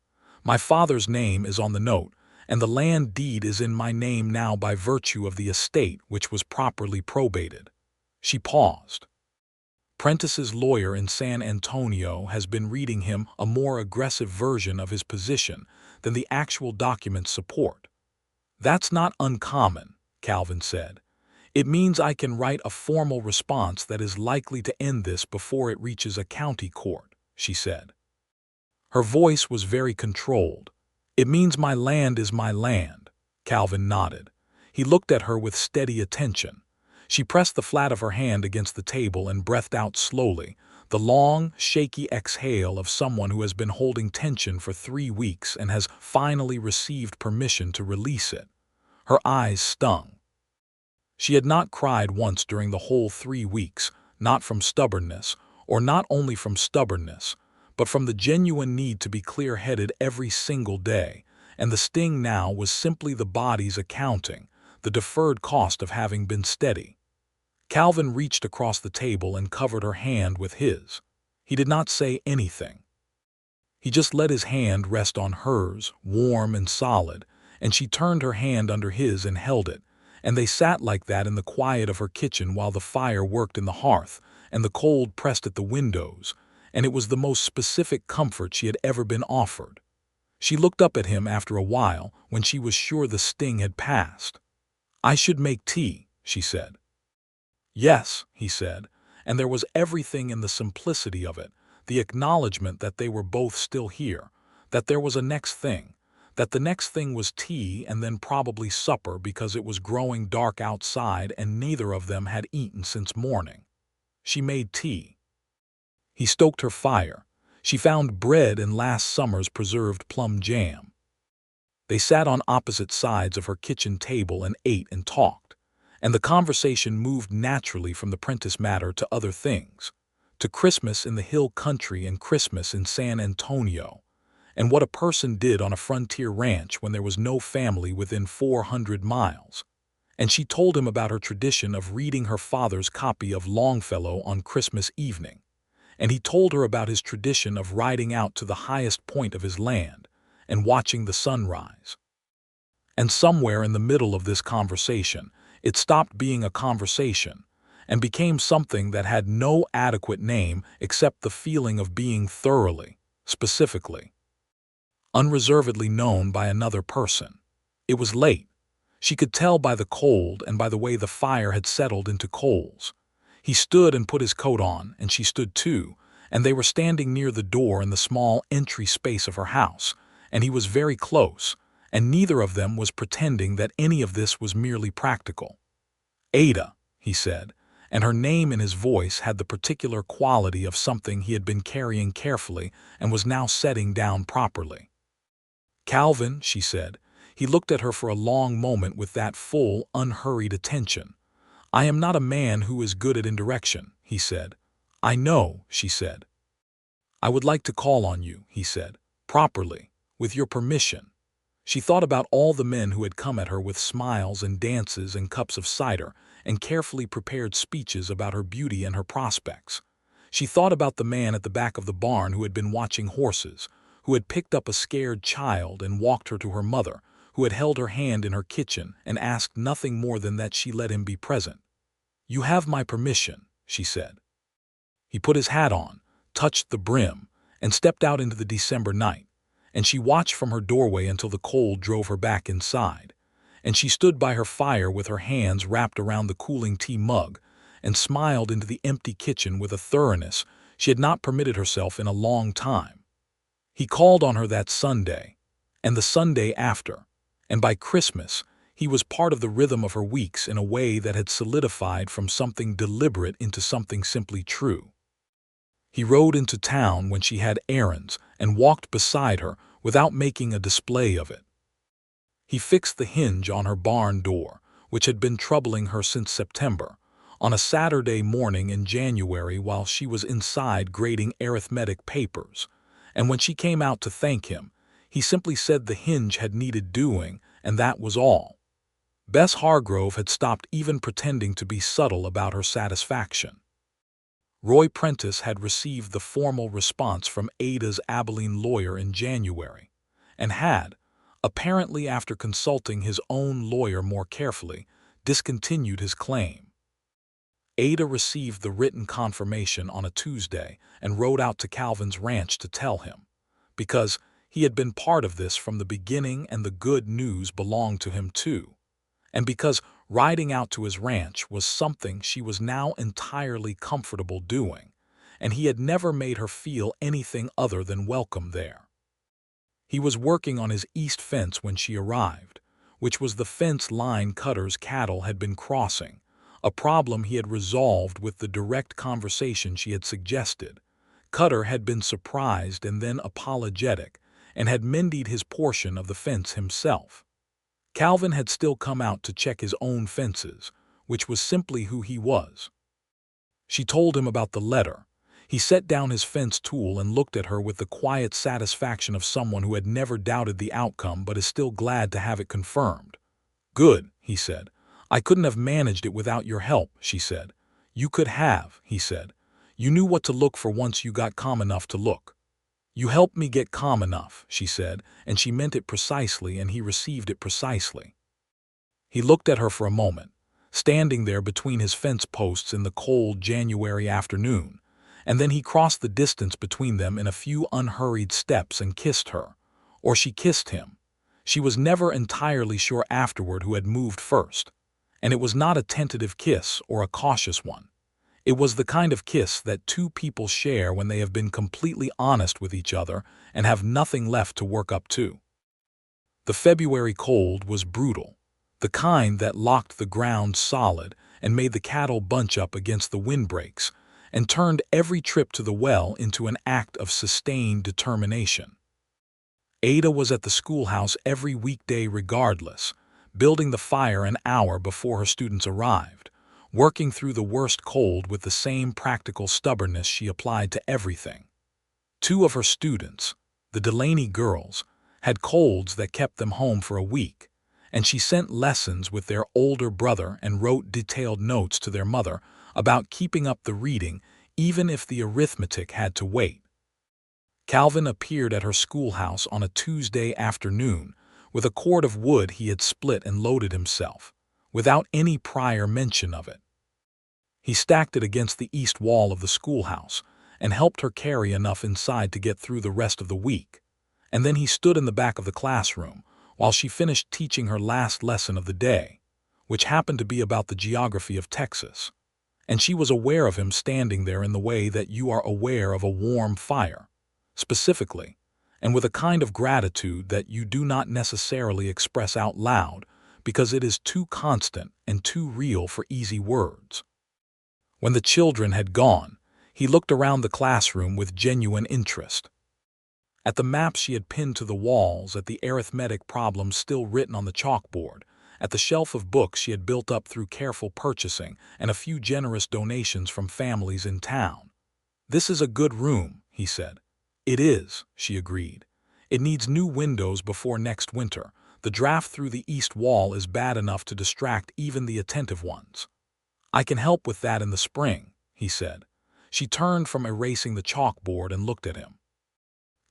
My father's name is on the note, and the land deed is in my name now by virtue of the estate which was properly probated." She paused. Prentice's lawyer in San Antonio has been reading him a more aggressive version of his position than the actual documents support. "That's not uncommon," Calvin said. "It means I can write a formal response that is likely to end this before it reaches a county court," she said. Her voice was very controlled. "It means my land is my land," Calvin nodded. He looked at her with steady attention. She pressed the flat of her hand against the table and breathed out slowly, the long, shaky exhale of someone who has been holding tension for 3 weeks and has finally received permission to release it. Her eyes stung. She had not cried once during the whole 3 weeks, not from stubbornness, or not only from stubbornness, but from the genuine need to be clear-headed every single day, and the sting now was simply the body's accounting, the deferred cost of having been steady. Calvin reached across the table and covered her hand with his. He did not say anything. He just let his hand rest on hers, warm and solid, and she turned her hand under his and held it, and they sat like that in the quiet of her kitchen while the fire worked in the hearth and the cold pressed at the windows, and it was the most specific comfort she had ever been offered. She looked up at him after a while when she was sure the sting had passed. "I should make tea," she said. "Yes," he said, and there was everything in the simplicity of it, the acknowledgement that they were both still here, that there was a next thing, that the next thing was tea and then probably supper because it was growing dark outside and neither of them had eaten since morning. She made tea. He stoked her fire. She found bread and last summer's preserved plum jam. They sat on opposite sides of her kitchen table and ate and talked, and the conversation moved naturally from the Prentice matter to other things, to Christmas in the hill country and Christmas in San Antonio, and what a person did on a frontier ranch when there was no family within 400 miles. and she told him about her tradition of reading her father's copy of Longfellow on Christmas evening, and he told her about his tradition of riding out to the highest point of his land and watching the sun rise. And somewhere in the middle of this conversation, it stopped being a conversation and became something that had no adequate name except the feeling of being thoroughly, specifically, unreservedly known by another person. It was late. She could tell by the cold and by the way the fire had settled into coals. He stood and put his coat on, and she stood too, and they were standing near the door in the small entry space of her house, and he was very close, and neither of them was pretending that any of this was merely practical. "Ada," he said, and her name in his voice had the particular quality of something he had been carrying carefully and was now setting down properly. "Calvin," she said. He looked at her for a long moment with that full, unhurried attention. "I am not a man who is good at indirection," he said. "I know," she said. "I would like to call on you," he said, "properly, with your permission." She thought about all the men who had come at her with smiles and dances and cups of cider and carefully prepared speeches about her beauty and her prospects. She thought about the man at the back of the barn who had been watching horses, who had picked up a scared child and walked her to her mother, who had held her hand in her kitchen and asked nothing more than that she let him be present. "You have my permission," she said. He put his hat on, touched the brim, and stepped out into the December night, and she watched from her doorway until the cold drove her back inside, and she stood by her fire with her hands wrapped around the cooling tea mug and smiled into the empty kitchen with a thoroughness she had not permitted herself in a long time. He called on her that Sunday, and the Sunday after, and by Christmas he was part of the rhythm of her weeks in a way that had solidified from something deliberate into something simply true. He rode into town when she had errands and walked beside her without making a display of it. He fixed the hinge on her barn door, which had been troubling her since September, on a Saturday morning in January while she was inside grading arithmetic papers, and when she came out to thank him, he simply said the hinge had needed doing, and that was all. Bess Hargrove had stopped even pretending to be subtle about her satisfaction. Roy Prentice had received the formal response from Ada's Abilene lawyer in January, and had, apparently after consulting his own lawyer more carefully, discontinued his claim. Ada received the written confirmation on a Tuesday and rode out to Calvin's ranch to tell him, because he had been part of this from the beginning and the good news belonged to him too, and because riding out to his ranch was something she was now entirely comfortable doing, and he had never made her feel anything other than welcome there. He was working on his east fence when she arrived, which was the fence line Cutter's cattle had been crossing, a problem he had resolved with the direct conversation she had suggested. Cutter had been surprised and then apologetic, and had mended his portion of the fence himself. Calvin had still come out to check his own fences, which was simply who he was. She told him about the letter. He set down his fence tool and looked at her with the quiet satisfaction of someone who had never doubted the outcome but is still glad to have it confirmed. "Good," he said. "I couldn't have managed it without your help," she said. "You could have," he said. "You knew what to look for once you got calm enough to look." "You helped me get calm enough," she said, and she meant it precisely, and he received it precisely. He looked at her for a moment, standing there between his fence posts in the cold January afternoon, and then he crossed the distance between them in a few unhurried steps and kissed her, or she kissed him. She was never entirely sure afterward who had moved first, and it was not a tentative kiss or a cautious one. It was the kind of kiss that two people share when they have been completely honest with each other and have nothing left to work up to. The February cold was brutal, the kind that locked the ground solid and made the cattle bunch up against the windbreaks and turned every trip to the well into an act of sustained determination. Ada was at the schoolhouse every weekday regardless, building the fire an hour before her students arrived, working through the worst cold with the same practical stubbornness she applied to everything. Two of her students, the Delaney girls, had colds that kept them home for a week, and she sent lessons with their older brother and wrote detailed notes to their mother about keeping up the reading even if the arithmetic had to wait. Calvin appeared at her schoolhouse on a Tuesday afternoon with a cord of wood he had split and loaded himself, without any prior mention of it. He stacked it against the east wall of the schoolhouse and helped her carry enough inside to get through the rest of the week, and then he stood in the back of the classroom while she finished teaching her last lesson of the day, which happened to be about the geography of Texas. And she was aware of him standing there in the way that you are aware of a warm fire, specifically, and with a kind of gratitude that you do not necessarily express out loud because it is too constant and too real for easy words. When the children had gone, he looked around the classroom with genuine interest. At the maps she had pinned to the walls, at the arithmetic problems still written on the chalkboard, at the shelf of books she had built up through careful purchasing and a few generous donations from families in town. "This is a good room," he said. "It is," she agreed. "It needs new windows before next winter. The draft through the east wall is bad enough to distract even the attentive ones." "I can help with that in the spring," he said. She turned from erasing the chalkboard and looked at him.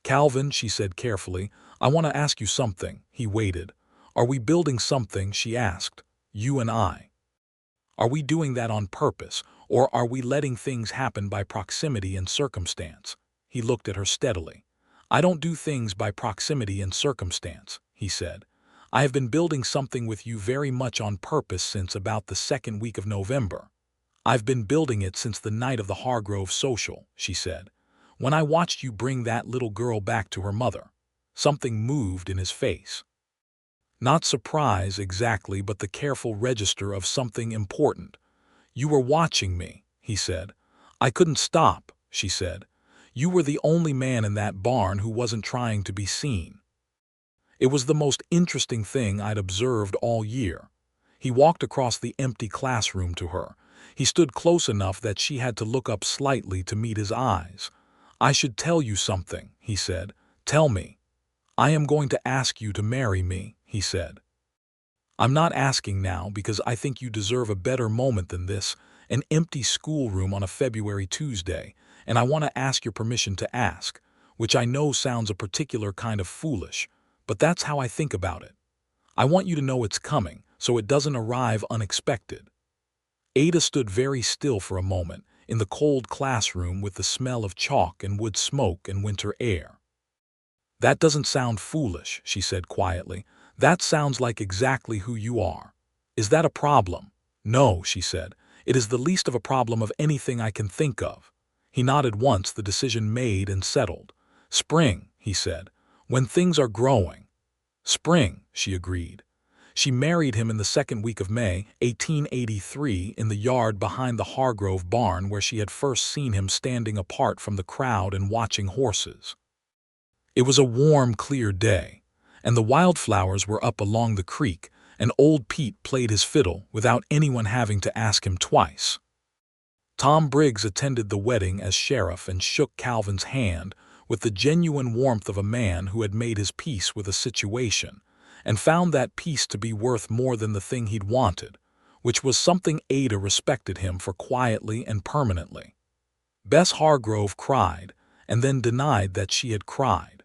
"Calvin," she said carefully, "I want to ask you something." He waited. "Are we building something?" she asked. "You and I. Are we doing that on purpose, or are we letting things happen by proximity and circumstance?" He looked at her steadily. "I don't do things by proximity and circumstance," he said. "I have been building something with you very much on purpose since about the second week of November. I've been building it since the night of the Hargrove social," she said. "When I watched you bring that little girl back to her mother." Something moved in his face. Not surprise exactly, but the careful register of something important. "You were watching me," he said. "I couldn't stop," she said. "You were the only man in that barn who wasn't trying to be seen." It was the most interesting thing I'd observed all year. He walked across the empty classroom to her. He stood close enough that she had to look up slightly to meet his eyes. "I should tell you something," he said. "Tell me." "I am going to ask you to marry me," he said. "I'm not asking now because I think you deserve a better moment than this, an empty schoolroom on a February Tuesday, and I want to ask your permission to ask, which I know sounds a particular kind of foolish, but that's how I think about it. I want you to know it's coming, so it doesn't arrive unexpected." Ada stood very still for a moment, in the cold classroom with the smell of chalk and wood smoke and winter air. "That doesn't sound foolish," she said quietly. "That sounds like exactly who you are. Is that a problem?" "No," she said. "It is the least of a problem of anything I can think of." He nodded once, the decision made and settled. "Spring," he said, "when things are growing." "Spring," she agreed. She married him in the second week of May, 1883, in the yard behind the Hargrove barn where she had first seen him standing apart from the crowd and watching horses. It was a warm, clear day, and the wildflowers were up along the creek, and old Pete played his fiddle without anyone having to ask him twice. Tom Briggs attended the wedding as sheriff and shook Calvin's hand with the genuine warmth of a man who had made his peace with a situation, and found that peace to be worth more than the thing he'd wanted, which was something Ada respected him for quietly and permanently. Bess Hargrove cried, and then denied that she had cried.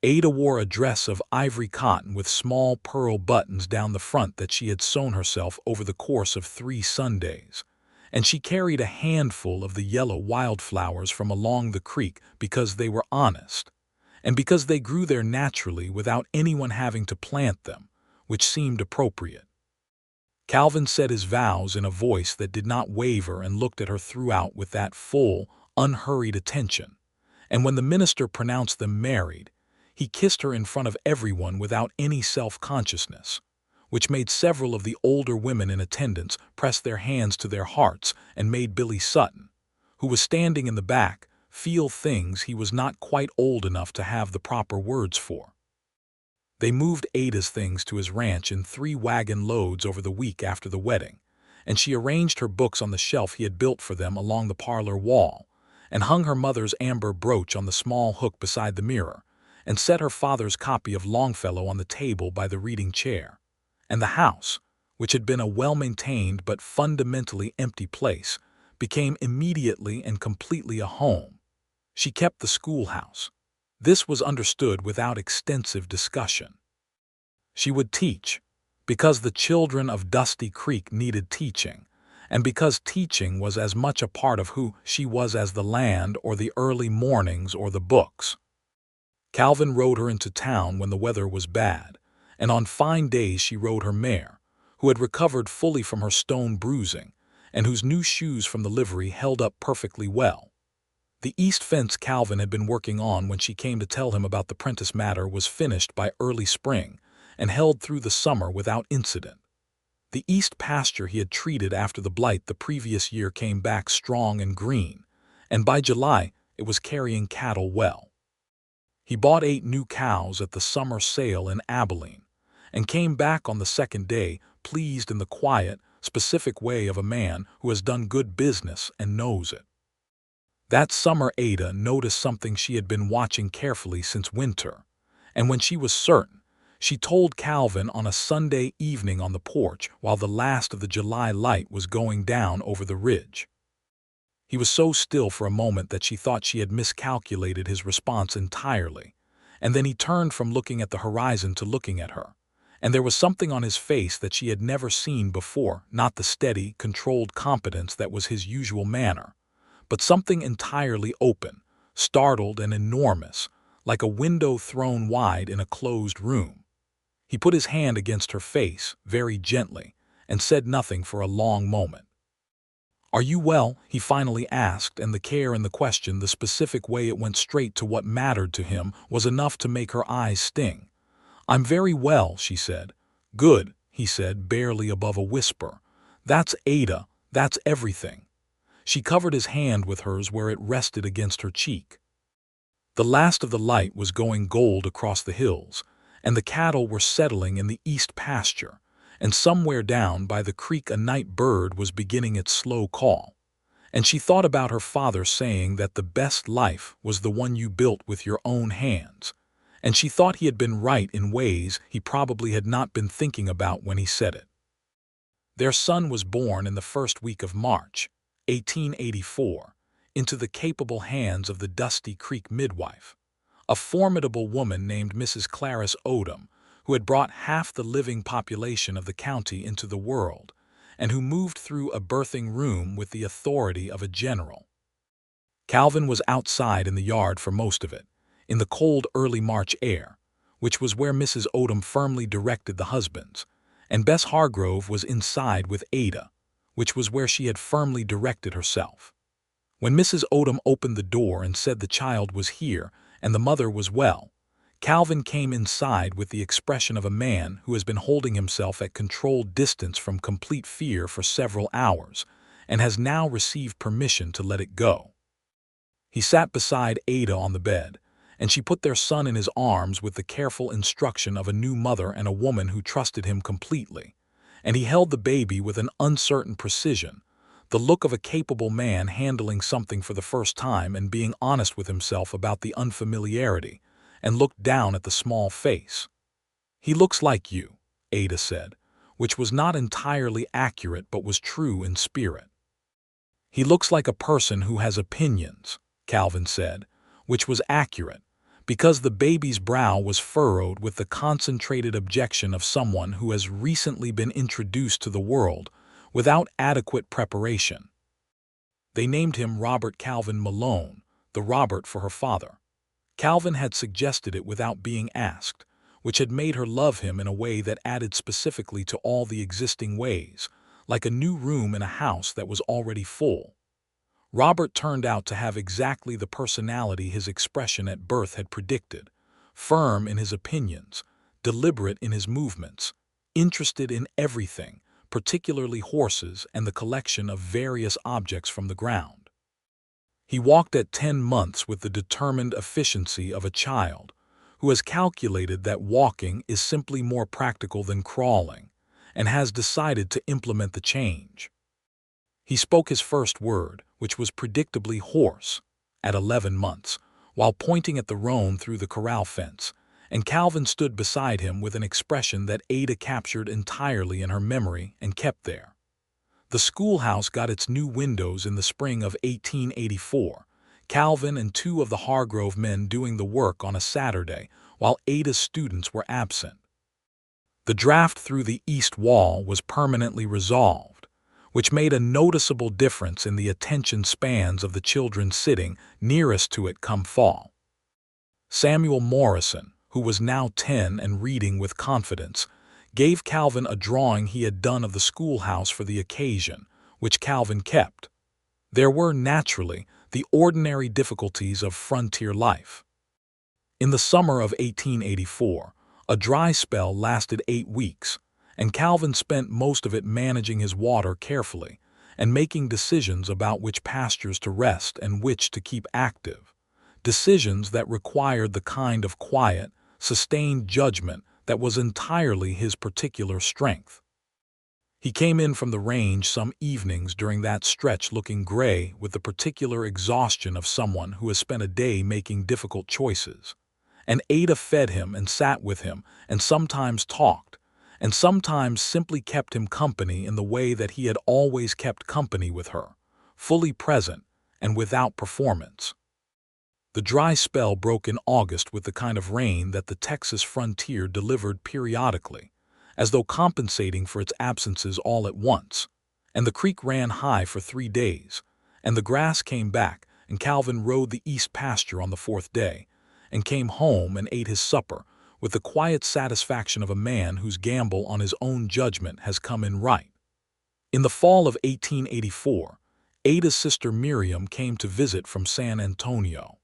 Ada wore a dress of ivory cotton with small pearl buttons down the front that she had sewn herself over the course of 3 Sundays, and she carried a handful of the yellow wildflowers from along the creek because they were honest, and because they grew there naturally without anyone having to plant them, which seemed appropriate. Calvin said his vows in a voice that did not waver and looked at her throughout with that full, unhurried attention, and when the minister pronounced them married, he kissed her in front of everyone without any self-consciousness, which made several of the older women in attendance press their hands to their hearts and made Billy Sutton, who was standing in the back, feel things he was not quite old enough to have the proper words for. They moved Ada's things to his ranch in 3 wagon loads over the week after the wedding, and she arranged her books on the shelf he had built for them along the parlor wall, and hung her mother's amber brooch on the small hook beside the mirror, and set her father's copy of Longfellow on the table by the reading chair. and the house, which had been a well-maintained but fundamentally empty place, became immediately and completely a home. She kept the schoolhouse. This was understood without extensive discussion. She would teach, because the children of Dusty Creek needed teaching, and because teaching was as much a part of who she was as the land or the early mornings or the books. Calvin rode her into town when the weather was bad, and on fine days she rode her mare, who had recovered fully from her stone bruising, and whose new shoes from the livery held up perfectly well. The east fence Calvin had been working on when she came to tell him about the Prentice matter was finished by early spring and held through the summer without incident. The east pasture he had treated after the blight the previous year came back strong and green, and by July it was carrying cattle well. He bought 8 new cows at the summer sale in Abilene, and came back on the second day pleased in the quiet, specific way of a man who has done good business and knows it. That summer Ada noticed something she had been watching carefully since winter, and when she was certain, she told Calvin on a Sunday evening on the porch while the last of the July light was going down over the ridge. He was so still for a moment that she thought she had miscalculated his response entirely, and then he turned from looking at the horizon to looking at her, and there was something on his face that she had never seen before, not the steady, controlled competence that was his usual manner, but something entirely open, startled and enormous, like a window thrown wide in a closed room. He put his hand against her face, very gently, and said nothing for a long moment. "Are you well?" he finally asked, and the care in the question, the specific way it went straight to what mattered to him, was enough to make her eyes sting. "I'm very well," she said. "Good," he said, barely above a whisper. "That's Ada, that's everything." She covered his hand with hers where it rested against her cheek. The last of the light was going gold across the hills, and the cattle were settling in the east pasture, and somewhere down by the creek a night bird was beginning its slow call. And she thought about her father saying that the best life was the one you built with your own hands, and she thought he had been right in ways he probably had not been thinking about when he said it. Their son was born in the first week of March, 1884, into the capable hands of the Dusty Creek midwife, a formidable woman named Mrs. Clarice Odom, who had brought half the living population of the county into the world, and who moved through a birthing room with the authority of a general. Calvin was outside in the yard for most of it, in the cold early March air, which was where Mrs. Odom firmly directed the husbands, and Bess Hargrove was inside with Ada, which was where she had firmly directed herself. When Mrs. Odom opened the door and said the child was here and the mother was well, Calvin came inside with the expression of a man who has been holding himself at controlled distance from complete fear for several hours and has now received permission to let it go. He sat beside Ada on the bed, and she put their son in his arms with the careful instruction of a new mother and a woman who trusted him completely, and he held the baby with an uncertain precision, the look of a capable man handling something for the first time and being honest with himself about the unfamiliarity, and looked down at the small face. "He looks like you," Ada said, which was not entirely accurate but was true in spirit. "He looks like a person who has opinions," Calvin said, which was accurate, because the baby's brow was furrowed with the concentrated objection of someone who has recently been introduced to the world without adequate preparation. They named him Robert Calvin Malone, the Robert for her father. Calvin had suggested it without being asked, which had made her love him in a way that added specifically to all the existing ways, like a new room in a house that was already full. Robert turned out to have exactly the personality his expression at birth had predicted, firm in his opinions, deliberate in his movements, interested in everything, particularly horses and the collection of various objects from the ground. He walked at 10 months with the determined efficiency of a child, who has calculated that walking is simply more practical than crawling, and has decided to implement the change. He spoke his first word, which was predictably horse, at 11 months, while pointing at the roan through the corral fence, and Calvin stood beside him with an expression that Ada captured entirely in her memory and kept there. The schoolhouse got its new windows in the spring of 1884, Calvin and two of the Hargrove men doing the work on a Saturday while Ada's students were absent. The draft through the east wall was permanently resolved, which made a noticeable difference in the attention spans of the children sitting nearest to it come fall. Samuel Morrison, who was now 10 and reading with confidence, gave Calvin a drawing he had done of the schoolhouse for the occasion, which Calvin kept. There were, naturally, the ordinary difficulties of frontier life. In the summer of 1884, a dry spell lasted 8 weeks, and Calvin spent most of it managing his water carefully and making decisions about which pastures to rest and which to keep active, decisions that required the kind of quiet, sustained judgment that was entirely his particular strength. He came in from the range some evenings during that stretch looking gray with the particular exhaustion of someone who has spent a day making difficult choices. And Ada fed him and sat with him and sometimes talked, and sometimes simply kept him company in the way that he had always kept company with her, fully present and without performance. The dry spell broke in August with the kind of rain that the Texas frontier delivered periodically, as though compensating for its absences all at once, and the creek ran high for 3 days, and the grass came back, and Calvin rode the east pasture on the 4th day, and came home and ate his supper with the quiet satisfaction of a man whose gamble on his own judgment has come in right. In the fall of 1884, Ada's sister Miriam came to visit from San Antonio.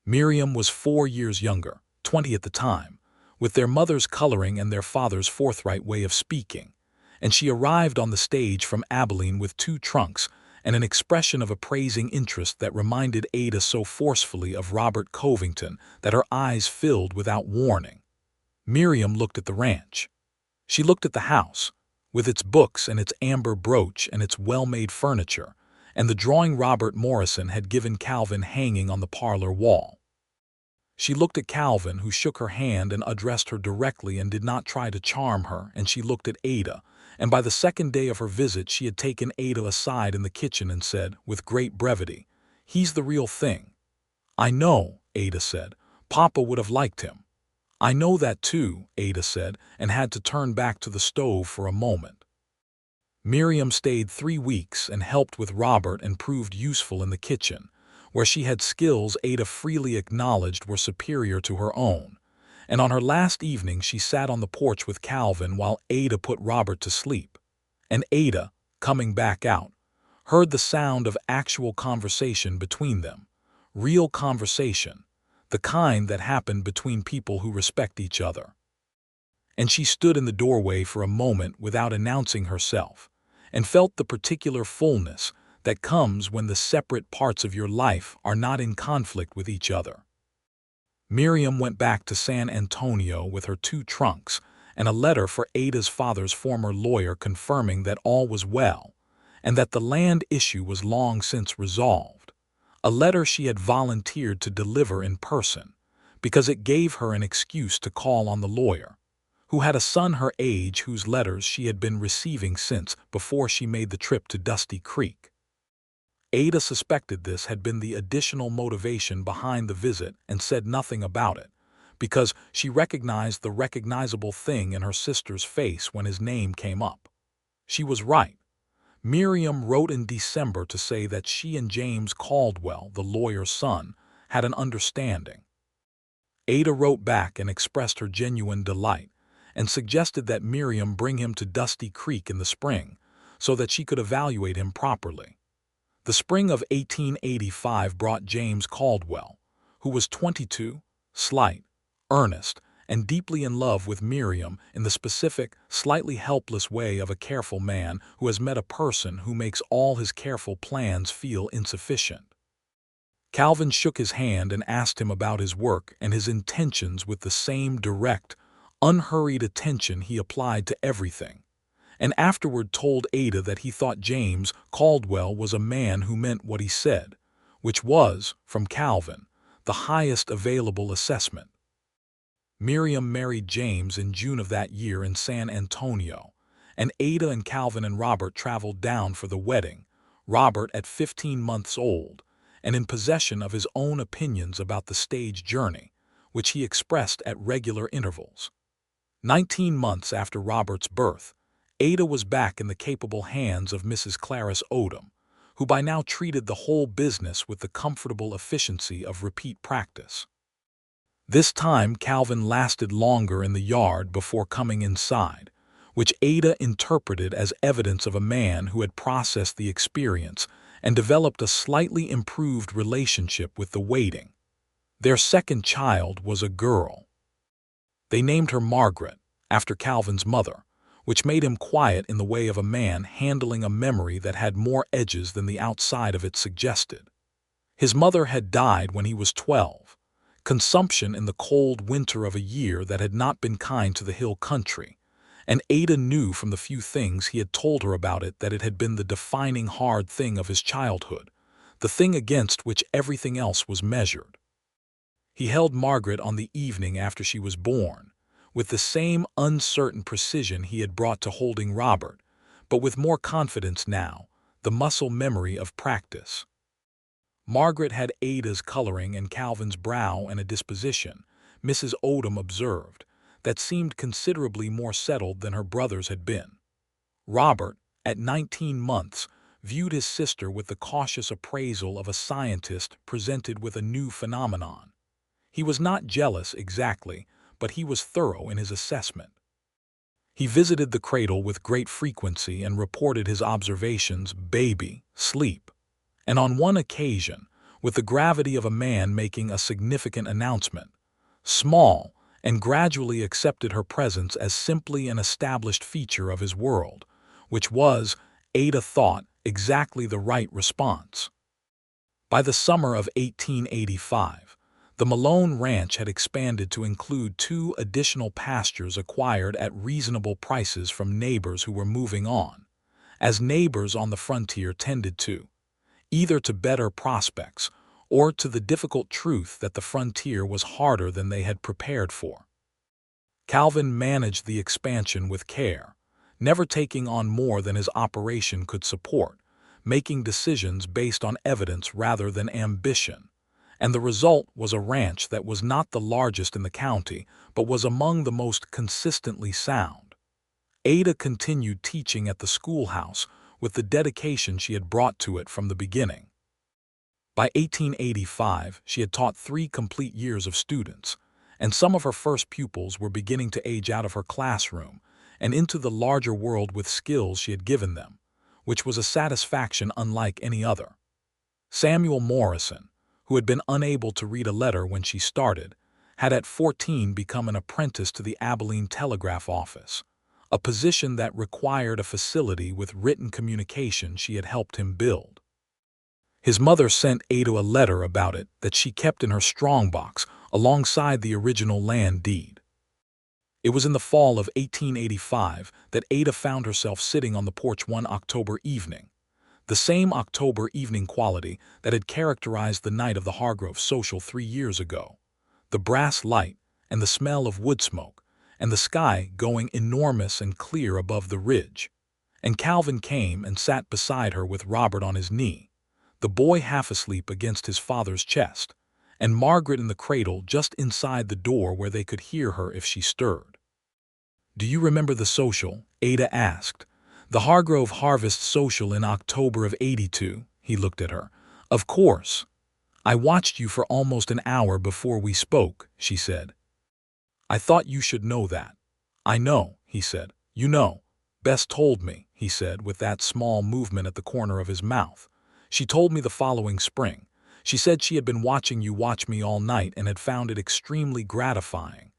Miriam was 4 years younger, 20 at the time, with their mother's coloring and their father's forthright way of speaking, and she arrived on the stage from Abilene with 2 trunks and an expression of appraising interest that reminded Ada so forcefully of Robert Covington that her eyes filled without warning. Miriam looked at the ranch. She looked at the house, with its books and its amber brooch and its well-made furniture, and the drawing Robert Morrison had given Calvin hanging on the parlor wall. She looked at Calvin, who shook her hand and addressed her directly and did not try to charm her, and she looked at Ada, and by the 2nd day of her visit she had taken Ada aside in the kitchen and said, with great brevity, "He's the real thing." "I know," Ada said. "Papa would have liked him." "I know that too," Ada said, and had to turn back to the stove for a moment. Miriam stayed 3 weeks and helped with Robert and proved useful in the kitchen, where she had skills Ada freely acknowledged were superior to her own, and on her last evening she sat on the porch with Calvin while Ada put Robert to sleep, and Ada, coming back out, heard the sound of actual conversation between them, real conversation, the kind that happened between people who respect each other. And she stood in the doorway for a moment without announcing herself, and felt the particular fullness that comes when the separate parts of your life are not in conflict with each other. Miriam went back to San Antonio with her 2 trunks and a letter for Ada's father's former lawyer confirming that all was well and that the land issue was long since resolved, a letter she had volunteered to deliver in person because it gave her an excuse to call on the lawyer, who had a son her age whose letters she had been receiving since before she made the trip to Dusty Creek. Ada suspected this had been the additional motivation behind the visit and said nothing about it, because she recognized the recognizable thing in her sister's face when his name came up. She was right. Miriam wrote in December to say that she and James Caldwell, the lawyer's son, had an understanding. Ada wrote back and expressed her genuine delight and suggested that Miriam bring him to Dusty Creek in the spring so that she could evaluate him properly. The spring of 1885 brought James Caldwell, who was 22, slight, earnest, and deeply in love with Miriam in the specific, slightly helpless way of a careful man who has met a person who makes all his careful plans feel insufficient. Calvin shook his hand and asked him about his work and his intentions with the same direct, unhurried attention he applied to everything, and afterward told Ada that he thought James Caldwell was a man who meant what he said, which was, from Calvin, the highest available assessment. Miriam married James in June of that year in San Antonio, and Ada and Calvin and Robert traveled down for the wedding, Robert at 15 months old, and in possession of his own opinions about the stage journey, which he expressed at regular intervals. 19 months after Robert's birth, Ada was back in the capable hands of Mrs. Clarice Odom, who by now treated the whole business with the comfortable efficiency of repeat practice. This time Calvin lasted longer in the yard before coming inside, which Ada interpreted as evidence of a man who had processed the experience and developed a slightly improved relationship with the waiting. Their second child was a girl. They named her Margaret, after Calvin's mother, which made him quiet in the way of a man handling a memory that had more edges than the outside of it suggested. His mother had died when he was 12, consumption in the cold winter of a year that had not been kind to the hill country, and Ada knew from the few things he had told her about it that it had been the defining hard thing of his childhood, the thing against which everything else was measured. He held Margaret on the evening after she was born, with the same uncertain precision he had brought to holding Robert, but with more confidence now, the muscle memory of practice. Margaret had Ada's coloring and Calvin's brow and a disposition, Mrs. Odom observed, that seemed considerably more settled than her brother's had been. Robert, at 19 months, viewed his sister with the cautious appraisal of a scientist presented with a new phenomenon. He was not jealous exactly, but he was thorough in his assessment. He visited the cradle with great frequency and reported his observations, baby, sleep, and on one occasion, with the gravity of a man making a significant announcement, small, and gradually accepted her presence as simply an established feature of his world, which was, Ada thought, exactly the right response. By the summer of 1885, the Malone Ranch had expanded to include 2 additional pastures acquired at reasonable prices from neighbors who were moving on, as neighbors on the frontier tended to, either to better prospects or to the difficult truth that the frontier was harder than they had prepared for. Calvin managed the expansion with care, never taking on more than his operation could support, making decisions based on evidence rather than ambition, and the result was a ranch that was not the largest in the county, but was among the most consistently sound. Ada continued teaching at the schoolhouse with the dedication she had brought to it from the beginning. By 1885, she had taught 3 complete years of students, and some of her first pupils were beginning to age out of her classroom and into the larger world with skills she had given them, which was a satisfaction unlike any other. Samuel Morrison, who had been unable to read a letter when she started, had at 14 become an apprentice to the Abilene Telegraph Office, a position that required a facility with written communication she had helped him build. His mother sent Ada a letter about it that she kept in her strongbox alongside the original land deed. It was in the fall of 1885 that Ada found herself sitting on the porch one October evening, the same October evening quality that had characterized the night of the Hargrove social 3 years ago, the brass light and the smell of wood smoke, and the sky going enormous and clear above the ridge. And Calvin came and sat beside her with Robert on his knee, the boy half asleep against his father's chest, and Margaret in the cradle just inside the door where they could hear her if she stirred. "Do you remember the social?" Ada asked. "The Hargrove Harvest Social in October of '82, he looked at her. "Of course. I watched you for almost an hour before we spoke," she said. "I thought you should know that." "I know," he said. "You know. Bess told me," he said with that small movement at the corner of his mouth. "She told me the following spring. She said she had been watching you watch me all night and had found it extremely gratifying."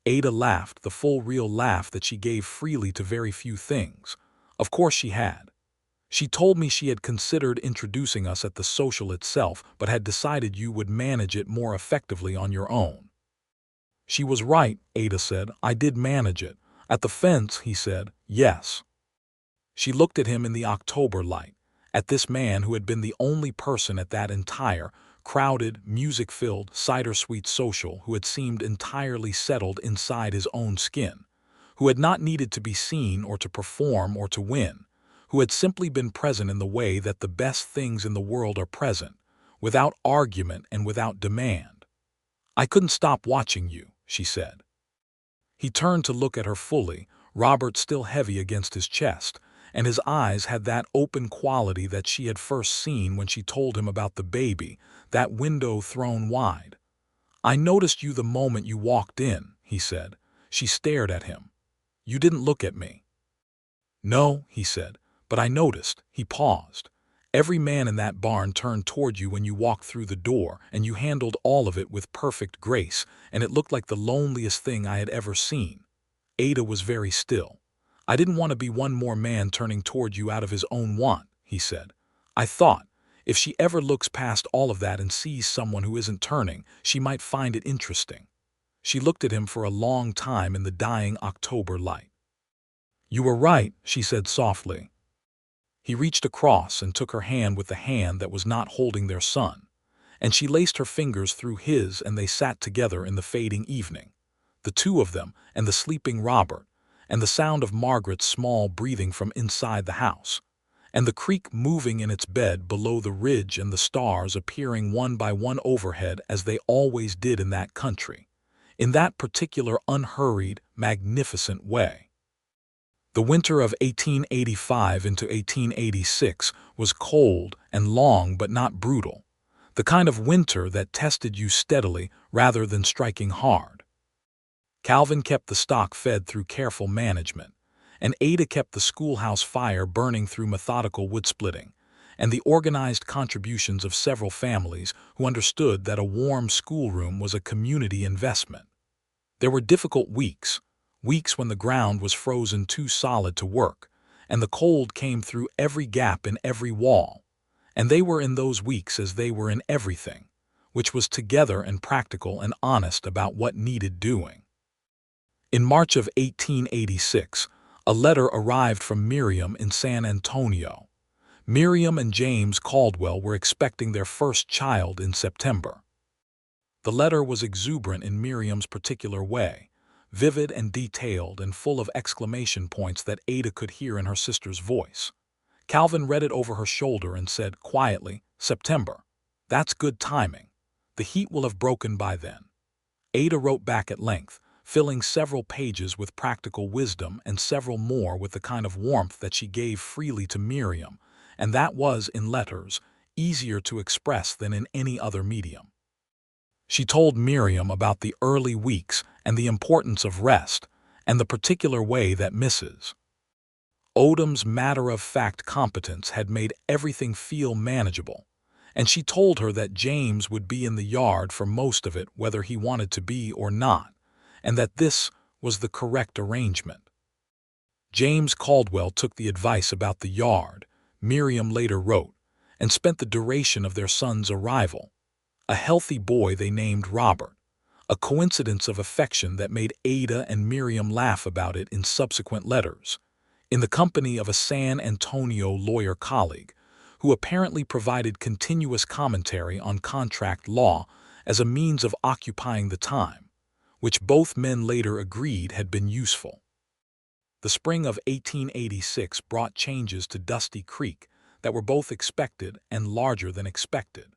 Ada laughed, the full real laugh that she gave freely to very few things. "Of course she had. She told me she had considered introducing us at the social itself, but had decided you would manage it more effectively on your own." "She was right," Ada said. "I did manage it. At the fence," he said. "Yes." She looked at him in the October light, at this man who had been the only person at that entire, crowded, music-filled, cider-sweet social who had seemed entirely settled inside his own skin, who had not needed to be seen or to perform or to win, who had simply been present in the way that the best things in the world are present, without argument and without demand. "I couldn't stop watching you," she said. He turned to look at her fully, Robert still heavy against his chest, and his eyes had that open quality that she had first seen when she told him about the baby, that window thrown wide. "I noticed you the moment you walked in," he said. She stared at him. "You didn't look at me." "No," he said, "but I noticed." He paused. "Every man in that barn turned toward you when you walked through the door, and you handled all of it with perfect grace, and it looked like the loneliest thing I had ever seen." Ada was very still. "I didn't want to be one more man turning toward you out of his own want," he said. "I thought, if she ever looks past all of that and sees someone who isn't turning, she might find it interesting." She looked at him for a long time in the dying October light. "You were right," she said softly. He reached across and took her hand with the hand that was not holding their son, and she laced her fingers through his and they sat together in the fading evening, the two of them and the sleeping Robert, and the sound of Margaret's small breathing from inside the house, and the creek moving in its bed below the ridge and the stars appearing one by one overhead as they always did in that country, in that particular unhurried, magnificent way. The winter of 1885 into 1886 was cold and long but not brutal, the kind of winter that tested you steadily rather than striking hard. Calvin kept the stock fed through careful management, and Ada kept the schoolhouse fire burning through methodical wood-splitting, and the organized contributions of several families who understood that a warm schoolroom was a community investment. There were difficult weeks when the ground was frozen too solid to work, and the cold came through every gap in every wall, and they were in those weeks as they were in everything, which was together and practical and honest about what needed doing. In March of 1886, a letter arrived from Miriam in San Antonio. Miriam and James Caldwell were expecting their first child in September. The letter was exuberant in Miriam's particular way, vivid and detailed and full of exclamation points that Ada could hear in her sister's voice. Calvin read it over her shoulder and said quietly, "September. That's good timing. The heat will have broken by then." Ada wrote back at length, filling several pages with practical wisdom and several more with the kind of warmth that she gave freely to Miriam, and that was, in letters, easier to express than in any other medium. She told Miriam about the early weeks and the importance of rest, and the particular way that Mrs. Odom's matter-of-fact competence had made everything feel manageable, and she told her that James would be in the yard for most of it whether he wanted to be or not, and that this was the correct arrangement. James Caldwell took the advice about the yard, Miriam later wrote, and spent the duration of their son's arrival, a healthy boy they named Robert, a coincidence of affection that made Ada and Miriam laugh about it in subsequent letters, in the company of a San Antonio lawyer colleague, who apparently provided continuous commentary on contract law as a means of occupying the time, which both men later agreed had been useful. The spring of 1886 brought changes to Dusty Creek that were both expected and larger than expected.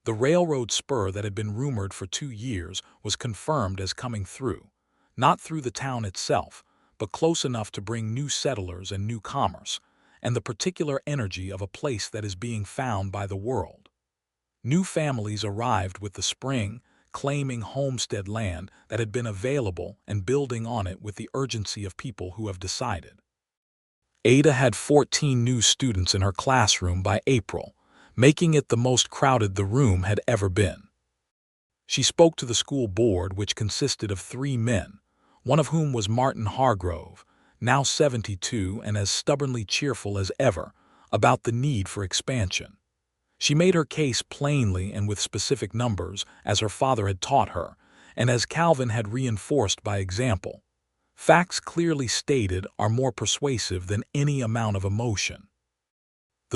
The railroad spur that had been rumored for 2 years was confirmed as coming through, not through the town itself, but close enough to bring new settlers and new commerce, and the particular energy of a place that is being found by the world. New families arrived with the spring, claiming homestead land that had been available and building on it with the urgency of people who have decided. Ada had 14 new students in her classroom by April, making it the most crowded the room had ever been. She spoke to the school board, which consisted of 3 men, one of whom was Martin Hargrove, now 72 and as stubbornly cheerful as ever, about the need for expansion. She made her case plainly and with specific numbers, as her father had taught her, and as Calvin had reinforced by example. Facts clearly stated are more persuasive than any amount of emotion.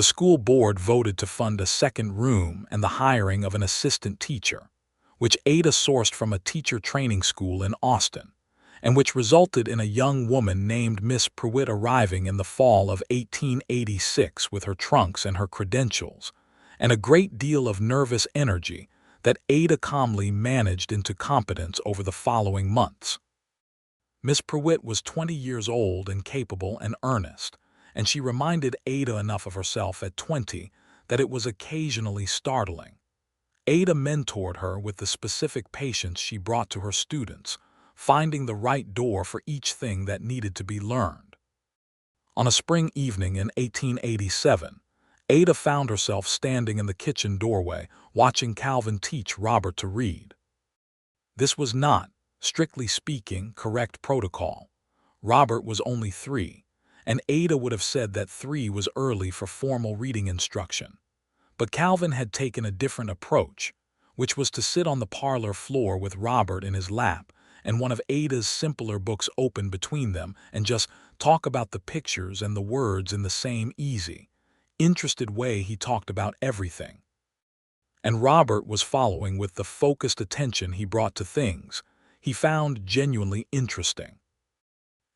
The school board voted to fund a second room and the hiring of an assistant teacher, which Ada sourced from a teacher training school in Austin, and which resulted in a young woman named Miss Pruitt arriving in the fall of 1886 with her trunks and her credentials, and a great deal of nervous energy that Ada calmly managed into competence over the following months. Miss Pruitt was 20 years old and capable and earnest, and she reminded Ada enough of herself at 20 that it was occasionally startling. Ada mentored her with the specific patience she brought to her students, finding the right door for each thing that needed to be learned. On a spring evening in 1887, Ada found herself standing in the kitchen doorway watching Calvin teach Robert to read. This was not, strictly speaking, correct protocol. Robert was only 3, and Ada would have said that 3 was early for formal reading instruction. But Calvin had taken a different approach, which was to sit on the parlor floor with Robert in his lap and one of Ada's simpler books open between them and just talk about the pictures and the words in the same easy, interested way he talked about everything. And Robert was following with the focused attention he brought to things he found genuinely interesting.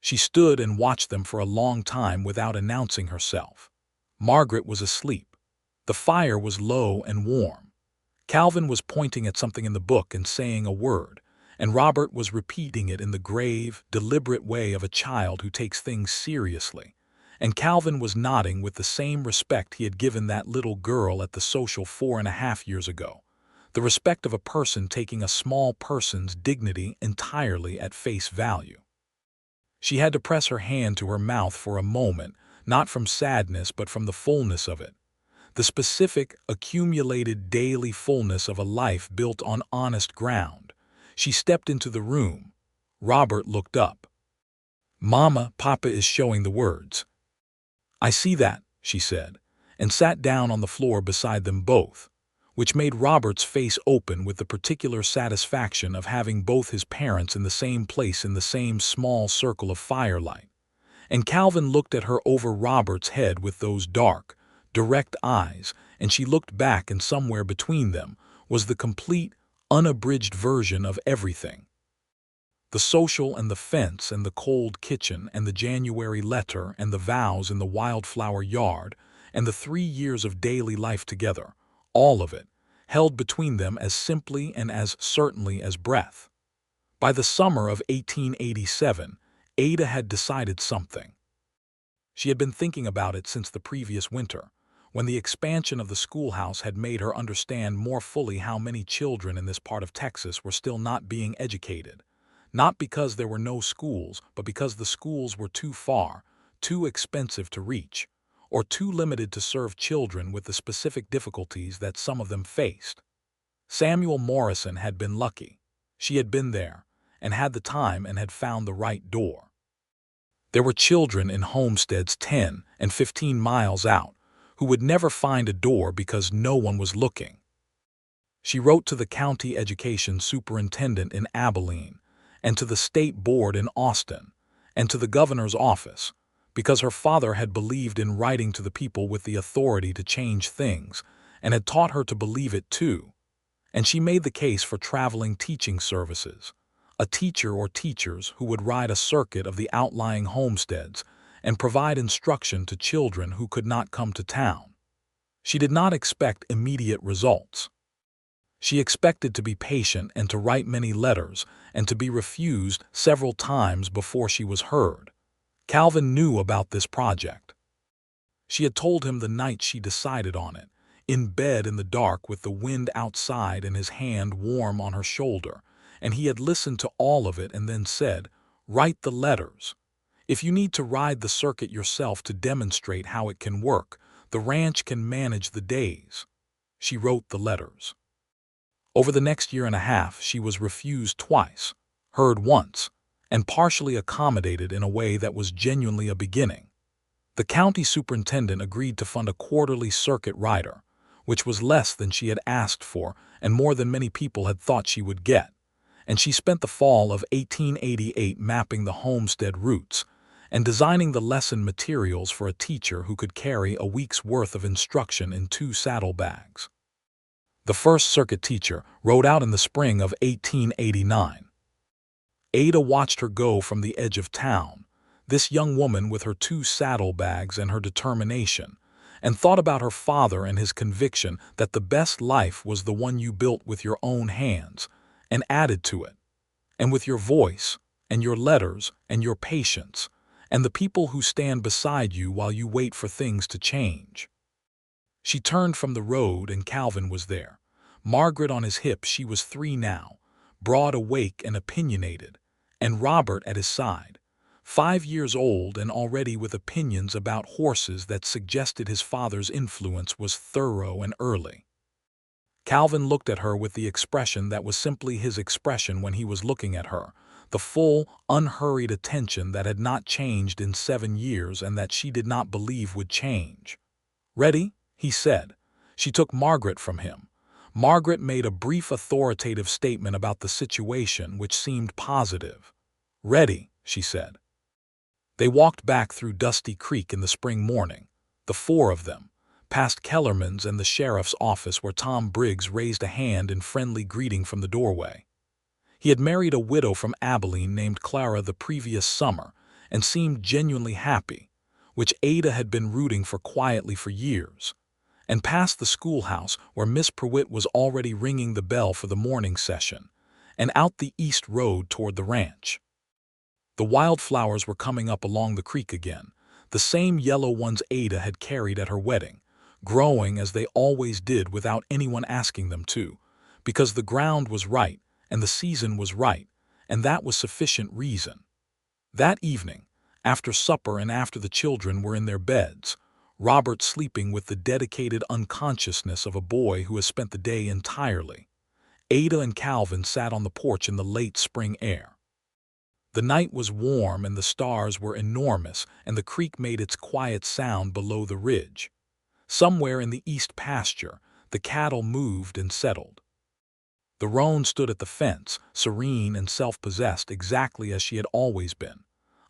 She stood and watched them for a long time without announcing herself. Margaret was asleep. The fire was low and warm. Calvin was pointing at something in the book and saying a word, and Robert was repeating it in the grave, deliberate way of a child who takes things seriously, and Calvin was nodding with the same respect he had given that little girl at the social 4.5 years ago, the respect of a person taking a small person's dignity entirely at face value. She had to press her hand to her mouth for a moment, not from sadness but from the fullness of it, the specific, accumulated daily fullness of a life built on honest ground. She stepped into the room. Robert looked up. "Mama, Papa is showing the words." "I see that," she said, and sat down on the floor beside them both, which made Robert's face open with the particular satisfaction of having both his parents in the same place in the same small circle of firelight. And Calvin looked at her over Robert's head with those dark, direct eyes, and she looked back, and somewhere between them was the complete, unabridged version of everything. The social and the fence and the cold kitchen and the January letter and the vows in the wildflower yard and the 3 years of daily life together, all of it, held between them as simply and as certainly as breath. By the summer of 1887, Ada had decided something. She had been thinking about it since the previous winter, when the expansion of the schoolhouse had made her understand more fully how many children in this part of Texas were still not being educated, not because there were no schools, but because the schools were too far, too expensive to reach, or too limited to serve children with the specific difficulties that some of them faced. Samuel Morrison had been lucky. She had been there, and had the time and had found the right door. There were children in homesteads 10 and 15 miles out who would never find a door because no one was looking. She wrote to the county education superintendent in Abilene, and to the state board in Austin, and to the governor's office, because her father had believed in writing to the people with the authority to change things, and had taught her to believe it too. And she made the case for traveling teaching services, a teacher or teachers who would ride a circuit of the outlying homesteads and provide instruction to children who could not come to town. She did not expect immediate results. She expected to be patient and to write many letters and to be refused several times before she was heard. Calvin knew about this project. She had told him the night she decided on it, in bed in the dark with the wind outside and his hand warm on her shoulder, and he had listened to all of it and then said, "Write the letters. If you need to ride the circuit yourself to demonstrate how it can work, the ranch can manage the days." She wrote the letters. Over the next 1.5 years, she was refused twice, heard once, and partially accommodated in a way that was genuinely a beginning. The county superintendent agreed to fund a quarterly circuit rider, which was less than she had asked for and more than many people had thought she would get, and she spent the fall of 1888 mapping the homestead routes, and designing the lesson materials for a teacher who could carry a week's worth of instruction in 2 saddlebags. The First Circuit teacher rode out in the spring of 1889. Ada watched her go from the edge of town, this young woman with her 2 saddlebags and her determination, and thought about her father and his conviction that the best life was the one you built with your own hands, and added to it, and with your voice, and your letters, and your patience, and the people who stand beside you while you wait for things to change. She turned from the road and Calvin was there. Margaret on his hip, she was 3 now, broad awake and opinionated, and Robert at his side, 5 years old and already with opinions about horses that suggested his father's influence was thorough and early. Calvin looked at her with the expression that was simply his expression when he was looking at her, the full, unhurried attention that had not changed in 7 years and that she did not believe would change. "Ready?" he said. She took Margaret from him. Margaret made a brief authoritative statement about the situation which seemed positive. "Ready," she said. They walked back through Dusty Creek in the spring morning, the 4 of them, past Kellerman's and the sheriff's office where Tom Briggs raised a hand in friendly greeting from the doorway. He had married a widow from Abilene named Clara the previous summer and seemed genuinely happy, which Ada had been rooting for quietly for years, and past the schoolhouse where Miss Pruitt was already ringing the bell for the morning session, and out the east road toward the ranch. The wildflowers were coming up along the creek again, the same yellow ones Ada had carried at her wedding, growing as they always did without anyone asking them to, because the ground was right and the season was right, and that was sufficient reason. That evening, after supper and after the children were in their beds, Robert sleeping with the dedicated unconsciousness of a boy who has spent the day entirely, Ada and Calvin sat on the porch in the late spring air. The night was warm and the stars were enormous and the creek made its quiet sound below the ridge. Somewhere in the east pasture, the cattle moved and settled. The roan stood at the fence, serene and self-possessed exactly as she had always been.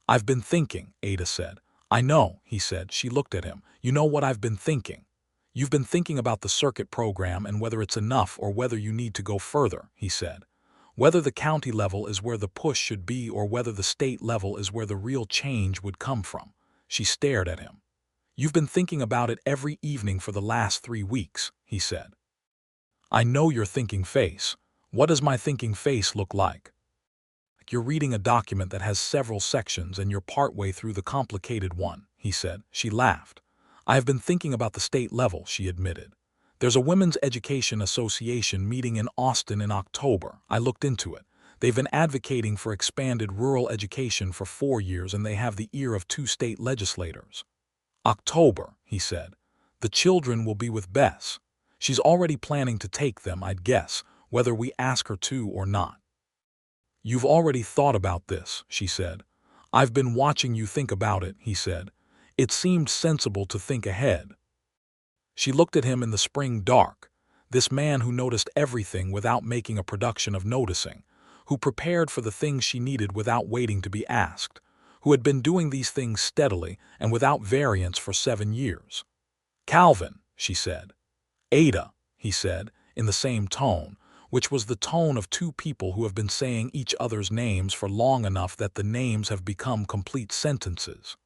"I've been thinking," Ada said. "I know," he said. She looked at him. "You know what I've been thinking?" "You've been thinking about the circuit program and whether it's enough or whether you need to go further," he said. "Whether the county level is where the push should be or whether the state level is where the real change would come from." She stared at him. "You've been thinking about it every evening for the last 3 weeks," he said. "I know your thinking face. What does my thinking face look like?" "You're reading a document that has several sections and you're partway through the complicated one," he said. She laughed. "I have been thinking about the state level," she admitted. "There's a Women's Education Association meeting in Austin in October. I looked into it. They've been advocating for expanded rural education for 4 years and they have the ear of 2 state legislators." "October," he said. "The children will be with Bess. She's already planning to take them, I'd guess, whether we ask her to or not." "You've already thought about this," she said. "I've been watching you think about it," he said. "It seemed sensible to think ahead." She looked at him in the spring dark, this man who noticed everything without making a production of noticing, who prepared for the things she needed without waiting to be asked, who had been doing these things steadily and without variance for 7 years. "Calvin," she said. "Ada," he said, in the same tone, which was the tone of 2 people who have been saying each other's names for long enough that the names have become complete sentences.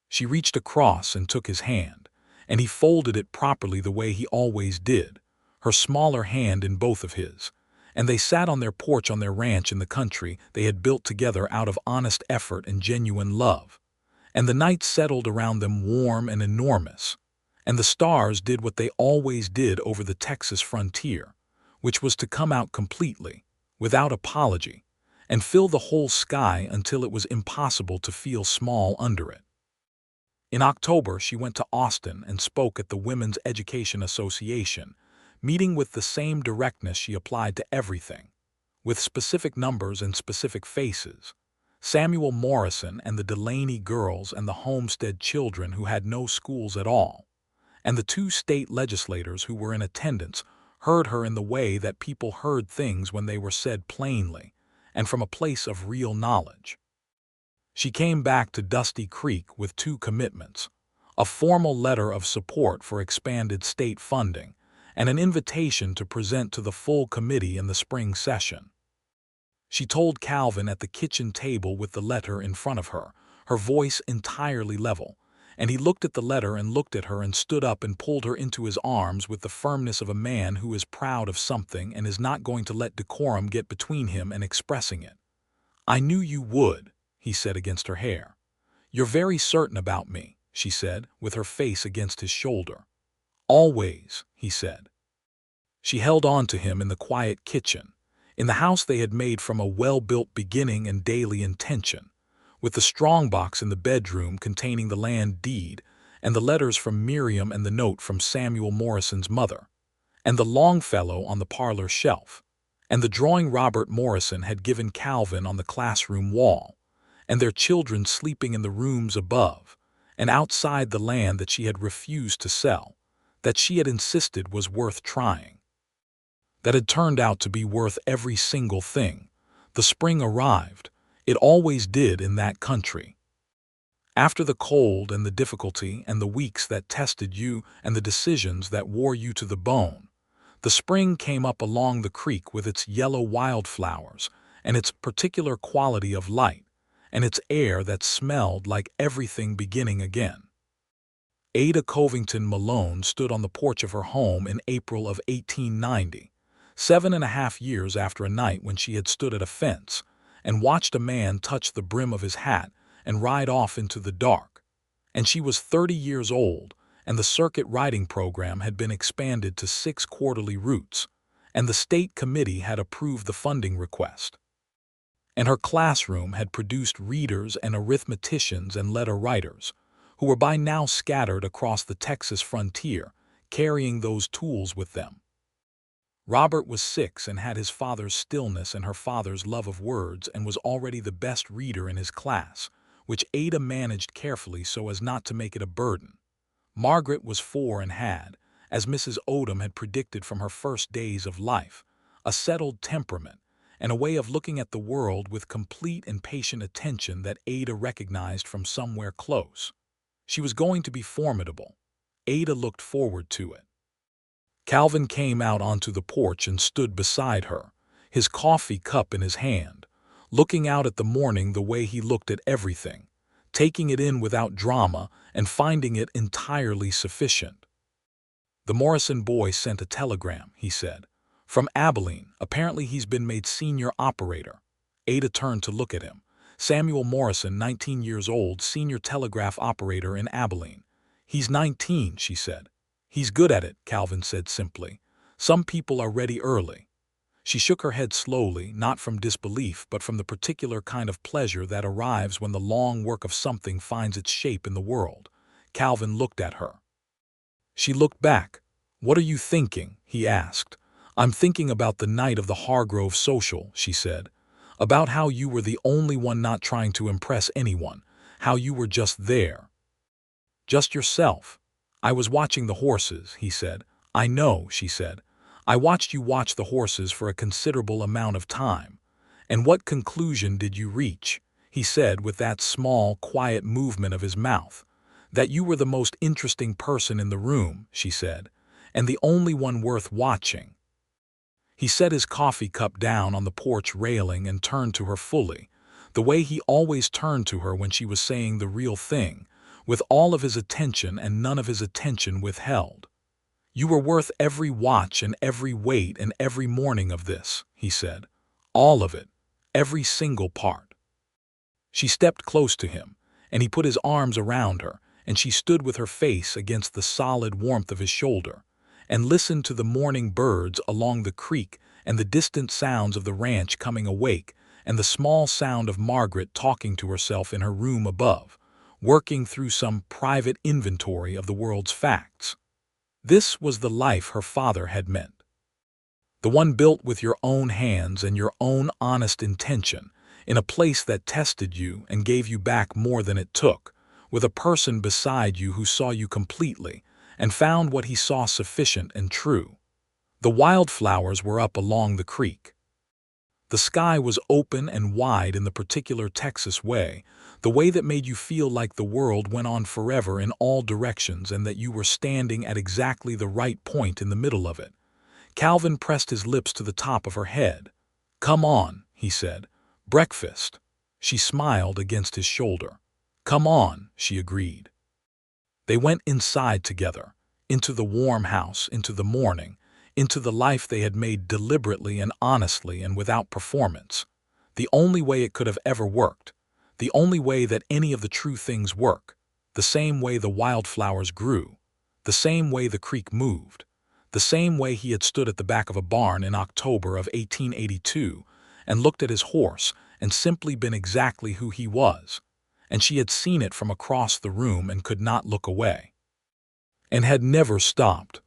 She reached across and took his hand, and he folded it properly the way he always did, her smaller hand in both of his, and they sat on their porch on their ranch in the country they had built together out of honest effort and genuine love, and the night settled around them warm and enormous, and the stars did what they always did over the Texas frontier, which was to come out completely, without apology, and fill the whole sky until it was impossible to feel small under it. In October, she went to Austin and spoke at the Women's Education Association, meeting with the same directness she applied to everything, with specific numbers and specific faces. Samuel Morrison and the Delaney girls and the Homestead children who had no schools at all, and the 2 state legislators who were in attendance heard her in the way that people heard things when they were said plainly and from a place of real knowledge. She came back to Dusty Creek with two commitments: a formal letter of support for expanded state funding and an invitation to present to the full committee in the spring session. She told Calvin at the kitchen table with the letter in front of her, her voice entirely level, and he looked at the letter and looked at her and stood up and pulled her into his arms with the firmness of a man who is proud of something and is not going to let decorum get between him and expressing it. "I knew you would," he said against her hair. "You're very certain about me," she said, with her face against his shoulder. "Always," he said. She held on to him in the quiet kitchen, in the house they had made from a well-built beginning and daily intention, with the strongbox in the bedroom containing the land deed and the letters from Miriam and the note from Samuel Morrison's mother, and the Longfellow on the parlor shelf, and the drawing Robert Morrison had given Calvin on the classroom wall, and their children sleeping in the rooms above, and outside the land that she had refused to sell, that she had insisted was worth trying, that had turned out to be worth every single thing. The spring arrived. It always did in that country. After the cold and the difficulty and the weeks that tested you and the decisions that wore you to the bone, the spring came up along the creek with its yellow wildflowers and its particular quality of light and its air that smelled like everything beginning again. Ada Covington Malone stood on the porch of her home in April of 1890, 7.5 years after a night when she had stood at a fence and watched a man touch the brim of his hat and ride off into the dark. And she was 30 years old, and the circuit riding program had been expanded to 6 quarterly routes, and the state committee had approved the funding request. And her classroom had produced readers and arithmeticians and letter writers, who were by now scattered across the Texas frontier, carrying those tools with them. Robert was 6 and had his father's stillness and her father's love of words and was already the best reader in his class, which Ada managed carefully so as not to make it a burden. Margaret was 4 and had, as Mrs. Odom had predicted from her first days of life, a settled temperament and a way of looking at the world with complete and patient attention that Ada recognized from somewhere close. She was going to be formidable. Ada looked forward to it. Calvin came out onto the porch and stood beside her, his coffee cup in his hand, looking out at the morning the way he looked at everything, taking it in without drama and finding it entirely sufficient. "The Morrison boy sent a telegram," he said. "From Abilene. Apparently he's been made senior operator." Ada turned to look at him. "Samuel Morrison, 19 years old, senior telegraph operator in Abilene." "He's 19, she said. "He's good at it," Calvin said simply. "Some people are ready early." She shook her head slowly, not from disbelief, but from the particular kind of pleasure that arrives when the long work of something finds its shape in the world. Calvin looked at her. She looked back. "What are you thinking?" he asked. "I'm thinking about the night of the Hargrove social," she said. "About how you were the only one not trying to impress anyone, how you were just there. Just yourself." "I was watching the horses," he said. "I know," she said. "I watched you watch the horses for a considerable amount of time." "And what conclusion did you reach?" he said with that small, quiet movement of his mouth. "That you were the most interesting person in the room," she said, "and the only one worth watching." He set his coffee cup down on the porch railing and turned to her fully, the way he always turned to her when she was saying the real thing, with all of his attention and none of his attention withheld. "You were worth every watch and every wait and every morning of this," he said. "All of it, every single part." She stepped close to him, and he put his arms around her, and she stood with her face against the solid warmth of his shoulder, and listened to the morning birds along the creek and the distant sounds of the ranch coming awake and the small sound of Margaret talking to herself in her room above, working through some private inventory of the world's facts. This was the life her father had meant. The one built with your own hands and your own honest intention, in a place that tested you and gave you back more than it took, with a person beside you who saw you completely and found what he saw sufficient and true. The wildflowers were up along the creek. The sky was open and wide in the particular Texas way, the way that made you feel like the world went on forever in all directions and that you were standing at exactly the right point in the middle of it. Calvin pressed his lips to the top of her head. "Come on," he said. "Breakfast." She smiled against his shoulder. "Come on," she agreed. They went inside together, into the warm house, into the morning, into the life they had made deliberately and honestly and without performance. The only way it could have ever worked. The only way that any of the true things work. The same way the wildflowers grew. The same way the creek moved. The same way he had stood at the back of a barn in October of 1882 and looked at his horse and simply been exactly who he was. And she had seen it from across the room and could not look away. And had never stopped.